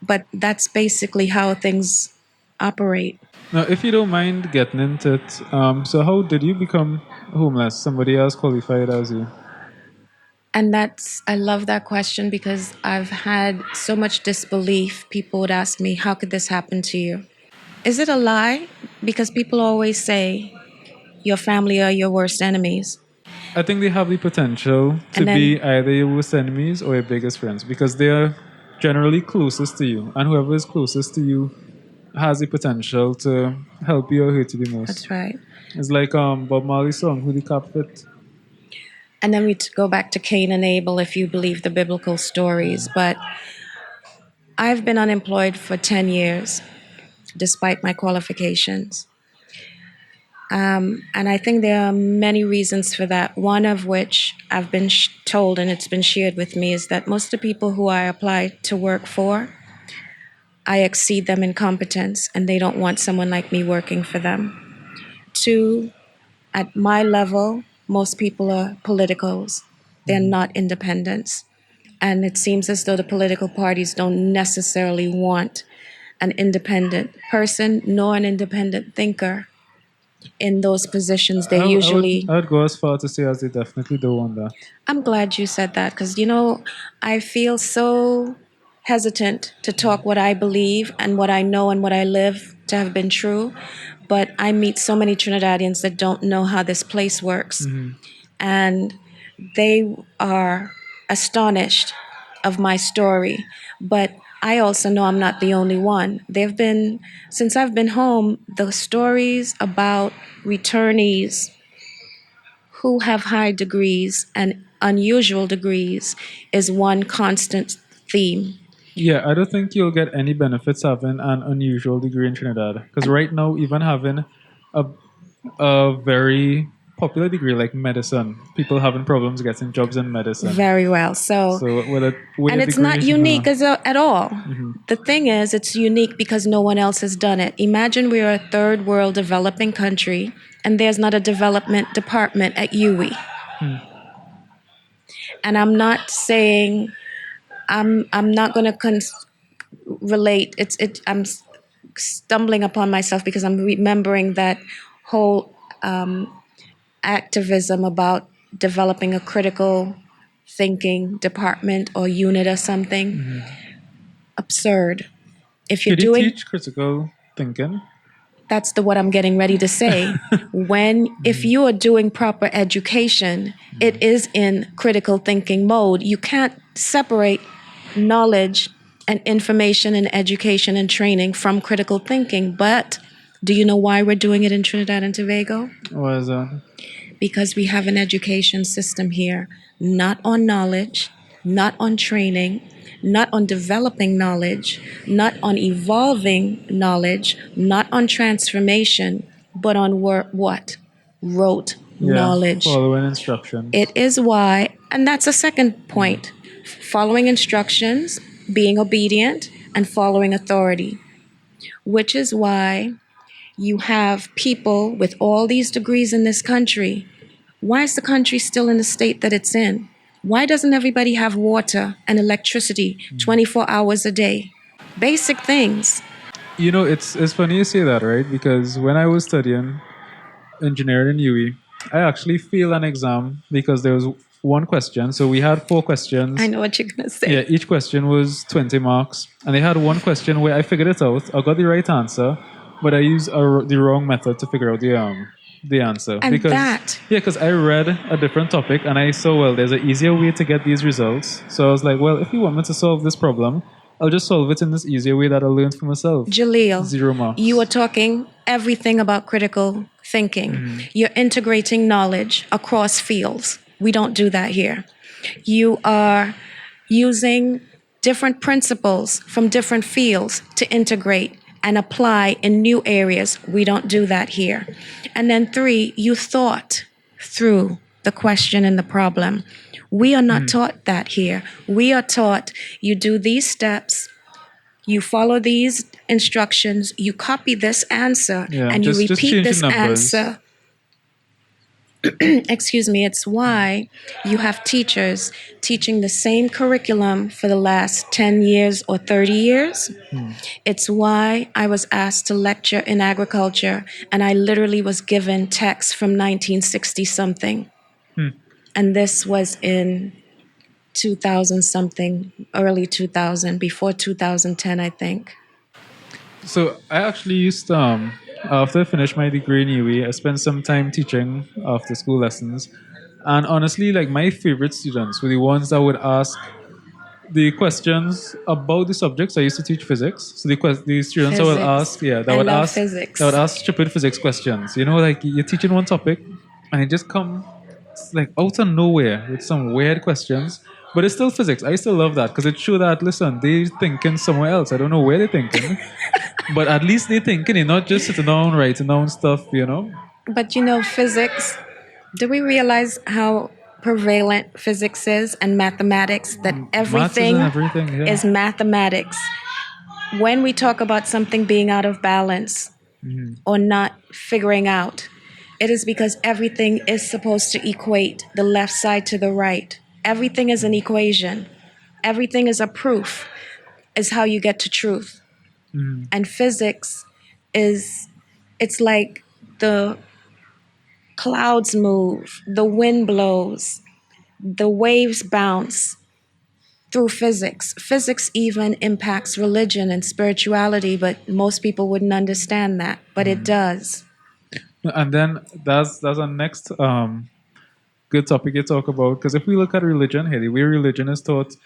But that's basically how things operate. Now, if you don't mind getting into it, so how did you become homeless? Somebody else qualified as you. And that's, I love that question because I've had so much disbelief. People would ask me, how could this happen to you? Is it a lie? Because people always say your family are your worst enemies. I think they have the potential to And be then, either your worst enemies or your biggest friends because they are generally closest to you, and whoever is closest to you has the potential to help you or hurt you the most. that's right. It's like Bob Marley's song, "Who the Cap Fit." And then we go back to Cain and Abel if you believe the biblical stories. But I've been unemployed for 10 years, despite my qualifications. And I think there are many reasons for that. One of which I've been told, and it's been shared with me, is that most of the people who I apply to work for, I exceed them in competence, and they don't want someone like me working for them. Two, at my level, most people are politicals. They're not independents. And it seems as though the political parties don't necessarily want an independent person nor an independent thinker in those positions. They usually. I would go as far to say as they definitely don't want that. I'm glad you said that because, I feel so hesitant to talk what I believe and what I know and what I live to have been true. But I meet so many Trinidadians that don't know how this place works. And they are astonished of my story. But I also know I'm not the only one. Since I've been home, the stories about returnees who have high degrees and unusual degrees is one constant theme. Yeah, I don't think you'll get any benefits having an unusual degree in Trinidad. Because right now, even having a, a very popular degree like medicine, people having problems getting jobs in medicine. Very well. So with and a it's degree, not unique at all. The thing is, it's unique because no one else has done it. Imagine we're a third world developing country, and there's not a development department at UWI. And I'm not saying I'm not going to relate. I'm stumbling upon myself because I'm remembering that whole activism about developing a critical thinking department or unit or something. Absurd. If you're Could you doing, teach critical thinking? that's what I'm getting ready to say. If you are doing proper education, it is in critical thinking mode. You can't separate knowledge and information and education and training from critical thinking. But do you know why we're doing it in Trinidad and Tobago? What is that? Because we have an education system here, not on knowledge, not on training, not on developing knowledge, not on evolving knowledge, not on transformation, but on what? Rote knowledge. Following instructions. It is why, and that's a second point, following instructions, being obedient, and following authority, which is why you have people with all these degrees in this country. Why is the country still in the state that it's in? Why doesn't everybody have water and electricity 24 hours a day? Basic things. It's funny you say that, right? Because when I was studying engineering in UE, I actually failed an exam because there was one question. So we had 4 questions. I know what you're going to say. Yeah, each question was 20 marks. And they had one question where I figured it out. I got the right answer, but I used the wrong method to figure out the answer. And because I read a different topic and I saw, well, there's an easier way to get these results. So I was like, well, if you want me to solve this problem, I'll just solve it in this easier way that I learned for myself. Jaleel, 0 marks. You are talking everything about critical thinking. You're integrating knowledge across fields. We don't do that here. You are using different principles from different fields to integrate and apply in new areas. We don't do that here. And then 3, you thought through the question and the problem. We are not taught that here. We are taught you do these steps, you follow these instructions, you copy this answer, and you repeat this answer. Excuse me, it's why you have teachers teaching the same curriculum for the last 10 years or 30 years. It's why I was asked to lecture in agriculture, and I literally was given texts from 1960 something. And this was in 2000 something, early 2000, before 2010, I think. So I actually used after I finished my degree in UE, I spent some time teaching after school lessons. And honestly, like my favorite students were the ones that would ask the questions about the subjects. I used to teach physics. So the students that would ask, Physics. that would ask stupid physics questions. Like you're teaching one topic and it just come It's like out of nowhere with some weird questions. But it's still physics. I still love that because it shows that, listen, they thinking somewhere else. I don't know where they're thinking. But at least they're thinking, they're not just sitting down, writing down stuff, you know? But physics, do we realize how prevalent physics is and mathematics? That Maths is in everything everything, yeah. is mathematics. When we talk about something being out of balance or not figuring out, it is because everything is supposed to equate the left side to the right. Everything is an equation. Everything is a proof, is how you get to truth. And physics is, it's like the clouds move, the wind blows, the waves bounce through physics. Physics even impacts religion and spirituality, but most people wouldn't understand that, but it does. And then that's our next good topic to talk about. Because if we look at religion, hey, the way religion is taught,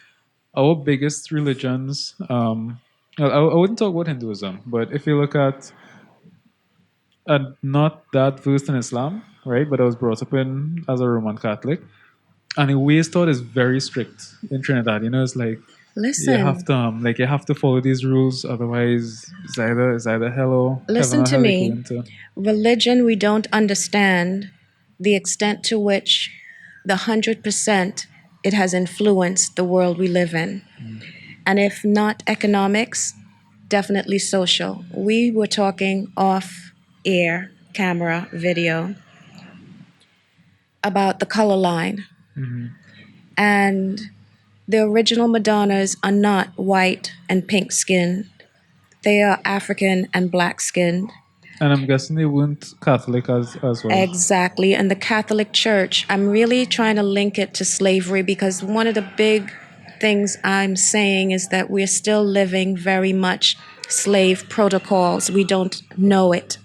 our biggest religions, well, I wouldn't talk about Hinduism, but if you look at not that versed in Islam, right? But I was brought up in as a Roman Catholic, and the way it's taught is very strict in Trinidad. You know, it's like you have Listen, to you have to follow these rules, otherwise it's either hell or heaven listen or to hell you go me. into. Religion, we don't understand the extent to which the 100% it has influenced the world we live in. And if not economics, definitely social. We were talking off air, camera, video, about the color line. And the original Madonnas are not white and pink skinned, they are African and black skinned. And I'm guessing they weren't Catholic as well. Exactly. And the Catholic Church, I'm really trying to link it to slavery because one of the big things I'm saying is that we're still living very much slave protocols. We don't know it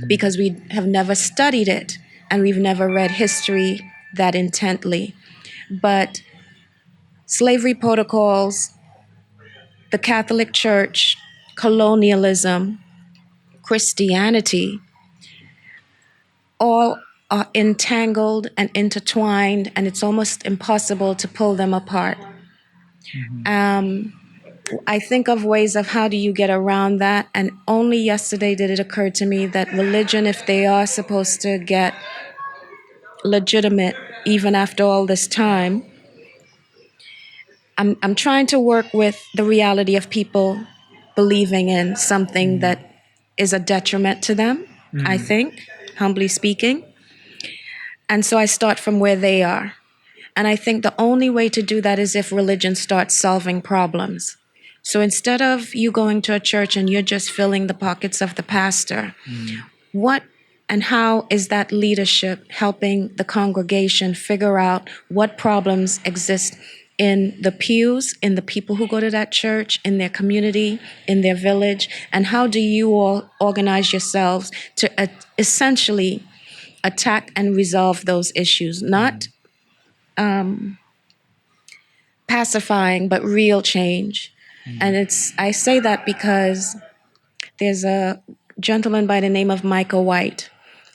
because we have never studied it and we've never read history that intently. But slavery protocols, the Catholic Church, colonialism, Christianity, all are entangled and intertwined, and it's almost impossible to pull them apart. I think of ways of how do you get around that, and only yesterday did it occur to me that religion, if they are supposed to get legitimate even after all this time, I'm trying to work with the reality of people believing in something that is a detriment to them, I think, humbly speaking. And so I start from where they are. And I think the only way to do that is if religion starts solving problems. So instead of you going to a church and you're just filling the pockets of the pastor, what and how is that leadership helping the congregation figure out what problems exist in the pews, in the people who go to that church, in their community, in their village, and how do you all organize yourselves to essentially attack and resolve those issues, not pacifying, but real change. And I say that because there's a gentleman by the name of Michael White,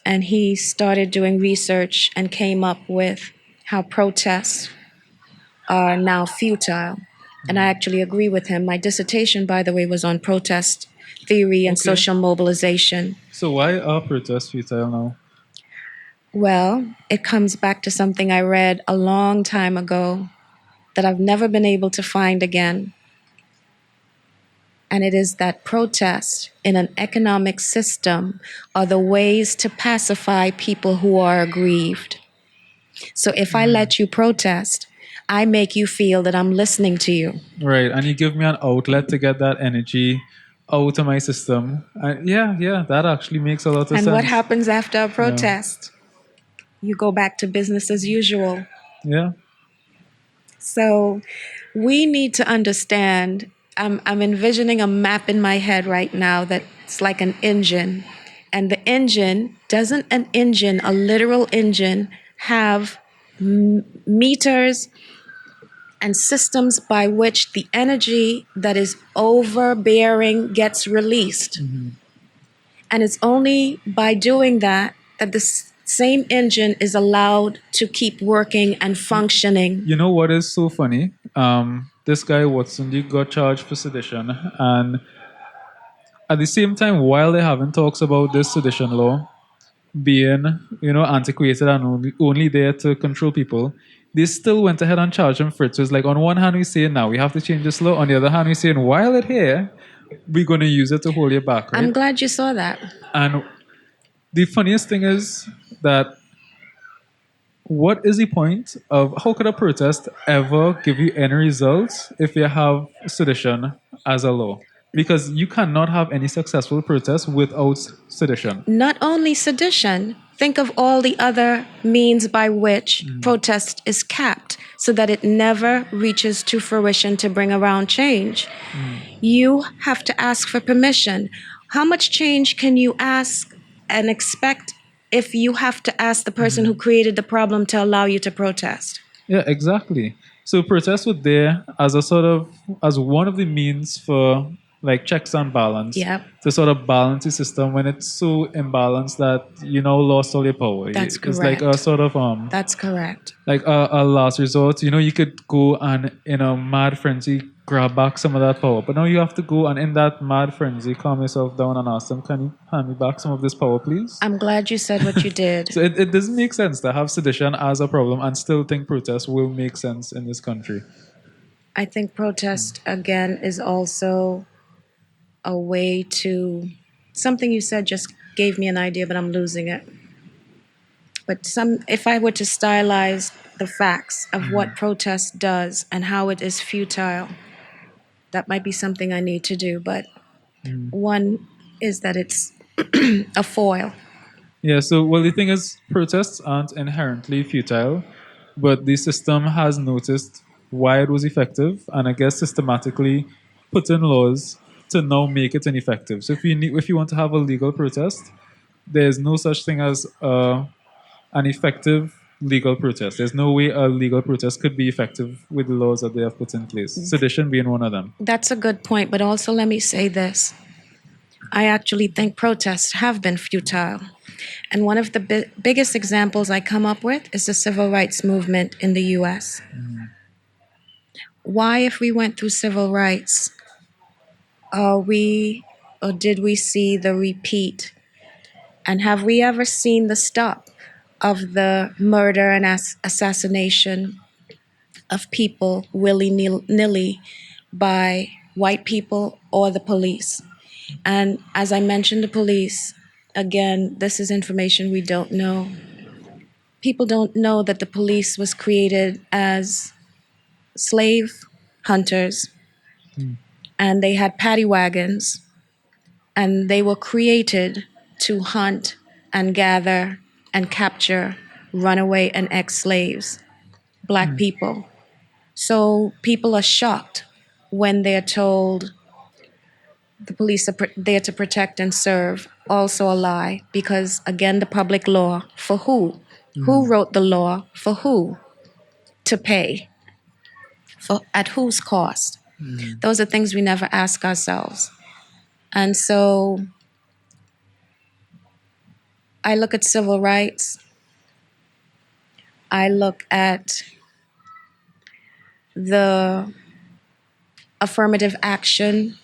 and he started doing research and came up with how protests are now futile. And I actually agree with him. My dissertation, by the way, was on protest theory and Okay. social mobilization. So why are protests futile now? Well, it comes back to something I read a long time ago that I've never been able to find again. And it is that protest in an economic system are the ways to pacify people who are aggrieved. So if I let you protest, I make you feel that I'm listening to you. Right, and you give me an outlet to get that energy out of my system. Yeah, that actually makes a lot of sense. And what happens after a protest? You go back to business as usual. Yeah. So we need to understand. I'm envisioning a map in my head right now that's like an engine. And the engine, doesn't an engine, a literal engine, have meters and systems by which the energy that is overbearing gets released? And it's only by doing that that the same engine is allowed to keep working and functioning. You know what is so funny? This guy Watson, he got charged for sedition, and at the same time, while they're having talks about this sedition law being, antiquated and only there to control people, they still went ahead and charged him for it. So it's like on one hand we say now we have to change this law, on the other hand we saying while it here, we're gonna use it to hold you back, I'm right? glad you saw that. And the funniest thing is that what is the point of how could a protest ever give you any results if you have sedition as a law? Because you cannot have any successful protest without sedition. Not only sedition, think of all the other means by which protest is capped so that it never reaches to fruition to bring around change. You have to ask for permission. How much change can you ask and expect if you have to ask the person who created the problem to allow you to protest? Yeah, exactly. So protests were there as a sort of as one of the means for like checks and balance Yep. to sort of balance the system when it's so imbalanced that you now lost all your power. That's It's like a correct. sort of That's correct. like a last resort. You could go and in a mad frenzy grab back some of that power, but now you have to go and in that mad frenzy calm yourself down and ask them, "Can you hand me back some of this power, please?" I'm glad you said what you did. So it doesn't make sense to have sedition as a problem and still think protests will make sense in this country. I think protest, again, is also a way to. Something you said just gave me an idea, but I'm losing it. But if I were to stylize the facts of what protest does and how it is futile, that might be something I need to do. But one is that it's a foil. Yeah, so well, the thing is, protests aren't inherently futile, but the system has noticed why it was effective, and I guess systematically put in laws to now make it ineffective. So if you want to have a legal protest, there's no such thing as an effective legal protest. There's no way a legal protest could be effective with the laws that they have put in place. Sedition being one of them. That's a good point. But also, let me say this. I actually think protests have been futile. And one of the biggest examples I come up with is the civil rights movement in the US. Why, if we went through civil rights, are we or did we see the repeat? And have we ever seen the stop of the murder and assassination of people willy-nilly by white people or the police? And as I mentioned, the police, again, this is information we don't know. People don't know that the police was created as slave hunters, and they had paddy wagons, and they were created to hunt and gather and capture runaway and ex-slaves, Black people. So people are shocked when they're told the police are there to protect and serve. Also a lie, because again, the public law for who? Who wrote the law for who? To pay. For at whose cost? Those are things we never ask ourselves. And so I look at civil rights. I look at the affirmative action.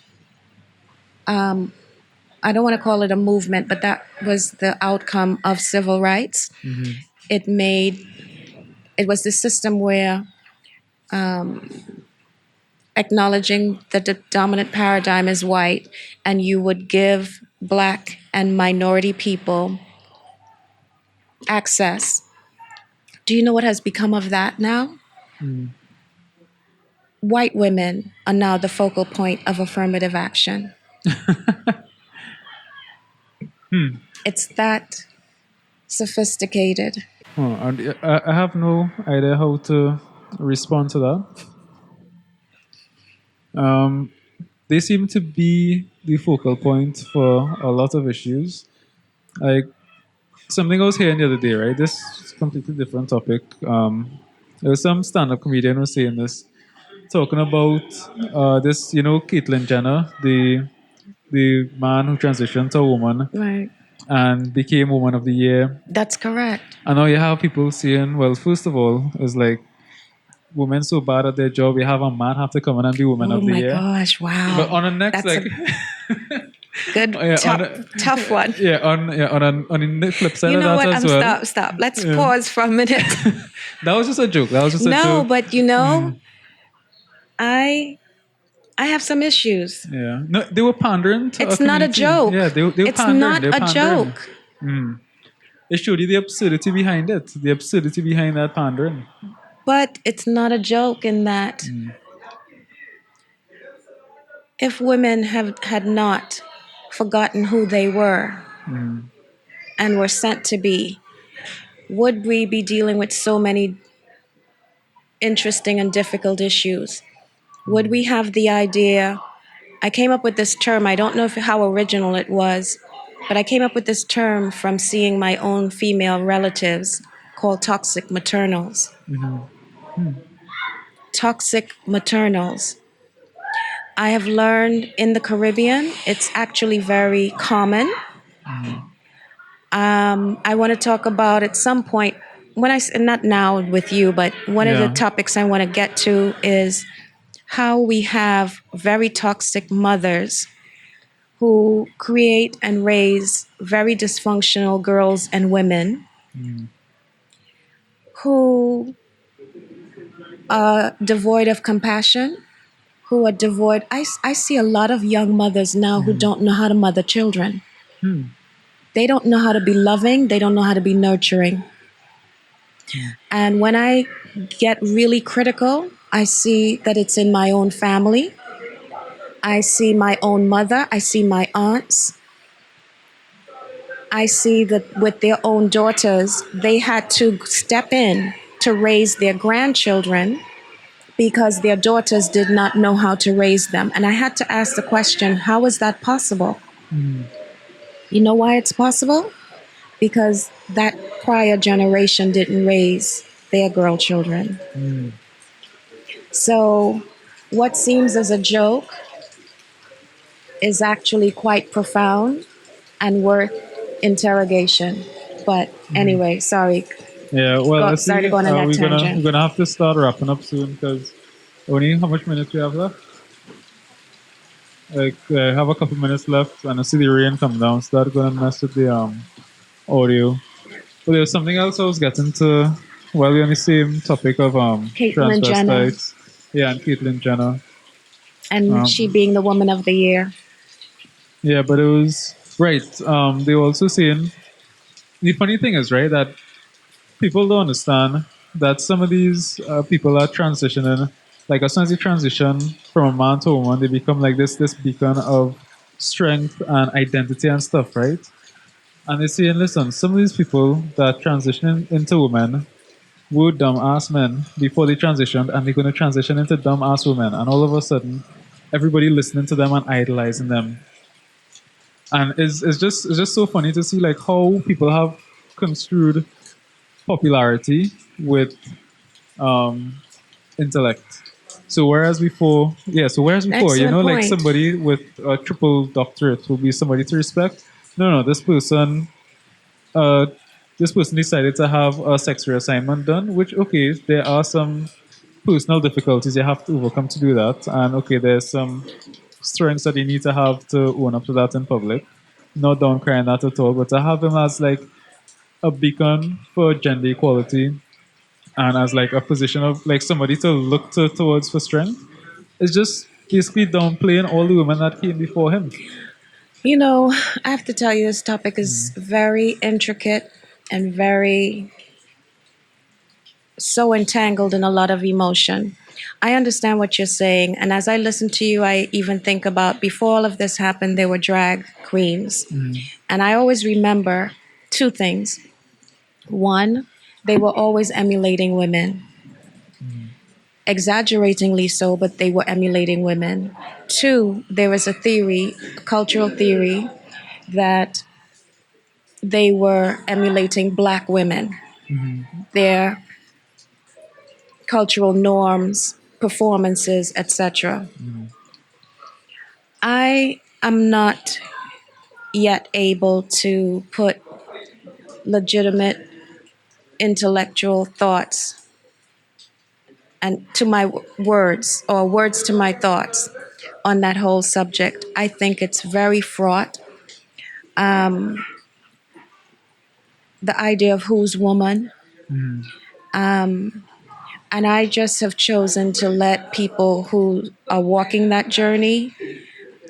I don't want to call it a movement, but that was the outcome of civil rights. It was the system where acknowledging that the dominant paradigm is white, and you would give Black and minority people access. Do you know what has become of that now? White women are now the focal point of affirmative action. It's that sophisticated. Oh, and I have no idea how to respond to that. They seem to be the focal point for a lot of issues. Like something I was hearing the other day, right? This is a completely different topic. There was some stand-up comedian who was saying this, talking about this, Caitlyn Jenner, the man who transitioned to a woman, Right. and became Woman of the Year. That's correct. And now you have people saying, well, first of all, it's like women so bad at their job, you have a man have to come in and be Woman Oh of the my Year. gosh! But Wow, on the next, that's like, a good, yeah, on tough one. on the flip side You of know that what? as well. Stop. Let's Yeah. pause for a minute. That was just a joke. That was just a No, joke. but I I have some issues. Yeah. No, they were pandering to a It's not a community. Yeah, joke. they were It's pandering. not They were a pandering. joke. It showed you the absurdity behind it. The absurdity behind that pandering. But it's not a joke in that if women had not forgotten who they were and were sent to be, would we be dealing with so many interesting and difficult issues? Would we have the idea? I came up with this term. I don't know how original it was, but I came up with this term from seeing my own female relatives called toxic maternals. Toxic maternals. I have learned in the Caribbean, it's actually very common. I want to talk about at some point, not now with you, but one of the Yeah. topics I want to get to is how we have very toxic mothers who create and raise very dysfunctional girls and women who are devoid of compassion, who are devoid. I see a lot of young mothers now who don't know how to mother children. They don't know how to be loving, they don't know how to be nurturing. And when I get really critical, I see that it's in my own family. I see my own mother, I see my aunts. I see that with their own daughters, they had to step in to raise their grandchildren because their daughters did not know how to raise them. And I had to ask the question, how is that possible? You know why it's possible? Because that prior generation didn't raise their girl children. So what seems as a joke is actually quite profound and worth interrogation. But anyway, sorry, Yeah. Well, I started see. going on that We're tangent. gonna have to start wrapping up soon because only how much minutes we have left? Like I have a couple minutes left, and I see the rain come down. So that's gonna mess with the audio. But there was something else I was getting to while we're on the same topic of Caitlyn Jenner, transvestites. Yeah, and Caitlyn Jenner. and she Um, being the woman of the year. yeah, but it was right. They were also saying the funny thing is right that people don't understand that some of these people are transitioning. Like as soon as they transition from a man to a woman, they become like this beacon of strength and identity and stuff, right? And they're saying, listen, some of these people that transition into women were dumb ass men before they transitioned, and they're going to transition into dumb ass women. And all of a sudden, everybody listening to them and idolizing them. And it's just so funny to see like how people have construed popularity with um, intellect. So whereas before, you Excellent know, like point. somebody with a triple doctorate will be somebody to respect. No, uh, this person decided to have a sex reassignment done, which okay, there are some personal difficulties you have to overcome to do that, and okay, there's some strengths that you need to have to own up to that in public. Not down crying that at all, but to have him as like a beacon for gender equality and as like a position of like somebody to look towards for strength. It's just basically downplaying all the women that came before him. You know, I have to tell you, this topic is very intricate and very so entangled in a lot of emotion. I understand what you're saying. And as I listen to you, I even think about before all of this happened, there were drag queens. And I always remember two things. One, they were always emulating women, exaggeratingly so, but they were emulating women. Two, there was a theory, a cultural theory, that they were emulating black women, their cultural norms, performances, etc. I am not yet able to put legitimate intellectual thoughts and to my words, or words to my thoughts on that whole subject. I think it's very fraught. Um, the idea of who's woman. And I just have chosen to let people who are walking that journey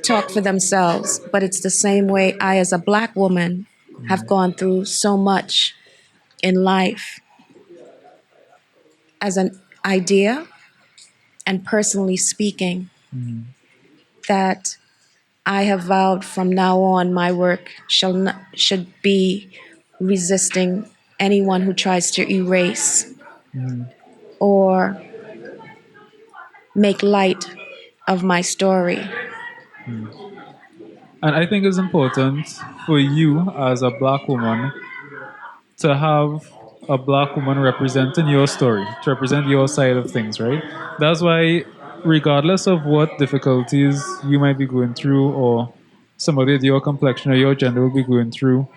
talk for themselves. But it's the same way I, as a Black woman, have gone through so much in life as an idea and personally speaking, that I have vowed from now on my work should be resisting anyone who tries to erase or make light of my story. And I think it's important for you as a black woman to have a black woman representing your story, to represent your side of things, right? That's why, regardless of what difficulties you might be going through, or somebody with your complexion or your gender will be going through,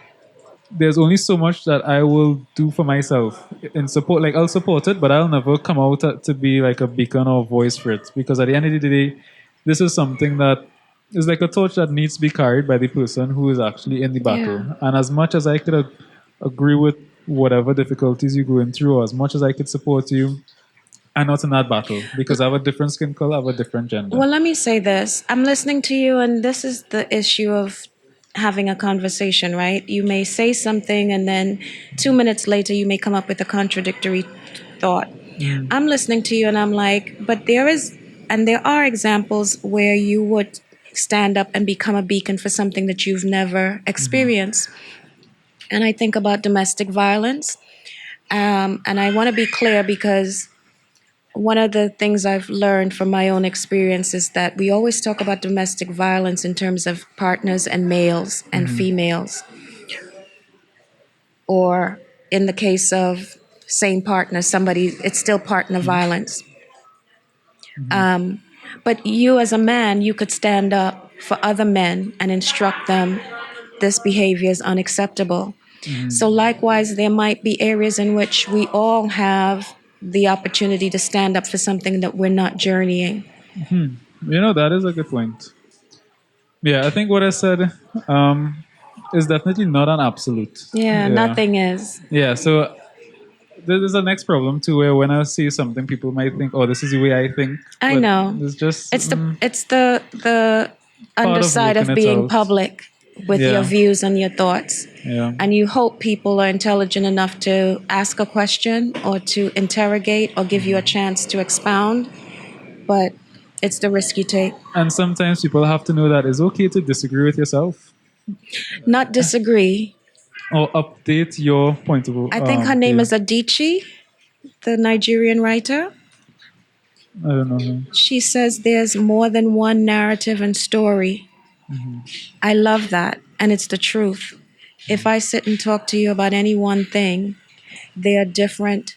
there's only so much that I will do for myself in support. Like, I'll support it, but I'll never come out to be like a beacon or voice for it, because at the end of the day, this is something that is like a torch that needs to be carried by the person who is actually in the battle. Yeah. And as much as I could agree with whatever difficulties you're going through, or as much as I could support you, I'm not in that battle because I have a different skin color, I have a different gender. Well, let me say this. I'm listening to you, and this is the issue of having a conversation, right? You may say something, and then 2 minutes later, you may come up with a contradictory thought. I'm listening to you, and I'm like, but there are examples where you would stand up and become a beacon for something that you've never experienced. And I think about domestic violence. And I want to be clear, because one of the things I've learned from my own experience is that we always talk about domestic violence in terms of partners and males and females, or in the case of same partner, it's still partner violence. But you, as a man, you could stand up for other men and instruct them this behavior is unacceptable. So, likewise, there might be areas in which we all have the opportunity to stand up for something that we're not journeying. That is a good point. Yeah, I think what I said is definitely not an absolute. Yeah, Yeah. nothing is. Yeah, so there's a next problem too, where when I see something, people might think, "Oh, this is the way I think," I but know. it's just It's the part of underside working of it being out. public with your Yeah, views and your thoughts. yeah, And you hope people are intelligent enough to ask a question or to interrogate or give you a chance to expound, but it's the risk you take. and sometimes people have to know that it's okay to disagree with yourself Not disagree. or update your point of I think her name view. is Adichie, the Nigerian writer. I don't know. She says there's more than one narrative and story. I love that, and it's the truth. If I sit and talk to you about any one thing, there are different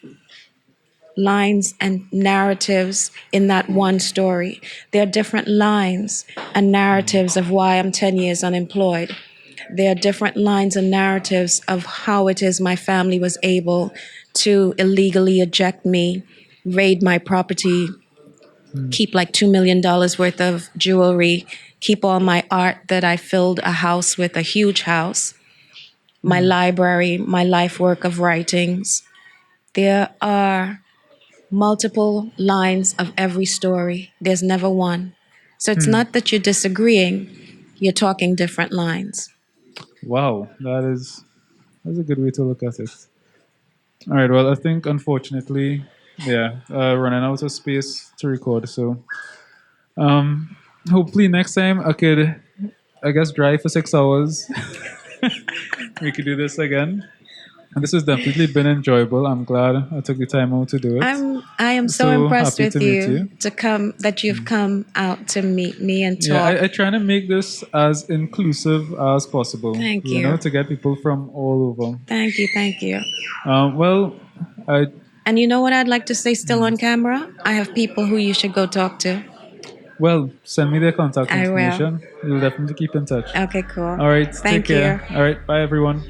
lines and narratives in that one story. There are different lines and narratives of why I'm 10 years unemployed. There are different lines and narratives of how it is my family was able to illegally eject me, raid my property, keep like $2 million worth of jewelry, keep all my art that I filled a house with, a huge house, my library, my life work of writings. There are multiple lines of every story. There's never one. So it's not that you're disagreeing, you're talking different lines. Wow, that's a good way to look at it. All right. Well, I think unfortunately, yeah, running out of space to record. So, hopefully next time I could, I guess, drive for 6 hours. We could do this again. And this has definitely been enjoyable. I'm glad I took the time out to do it. I am so So impressed happy with to meet you you. that you've come out to meet me and Yeah, talk. I try to make this as inclusive as possible, Thank you. to get people from all over. Thank you, thank you. Well, I, And you know what I'd like to say still on camera? I have people who you should go talk to. Well, send me their contact I will. information. We'll definitely keep in touch. Okay, cool. All right, take Thank you. care. All right, bye everyone.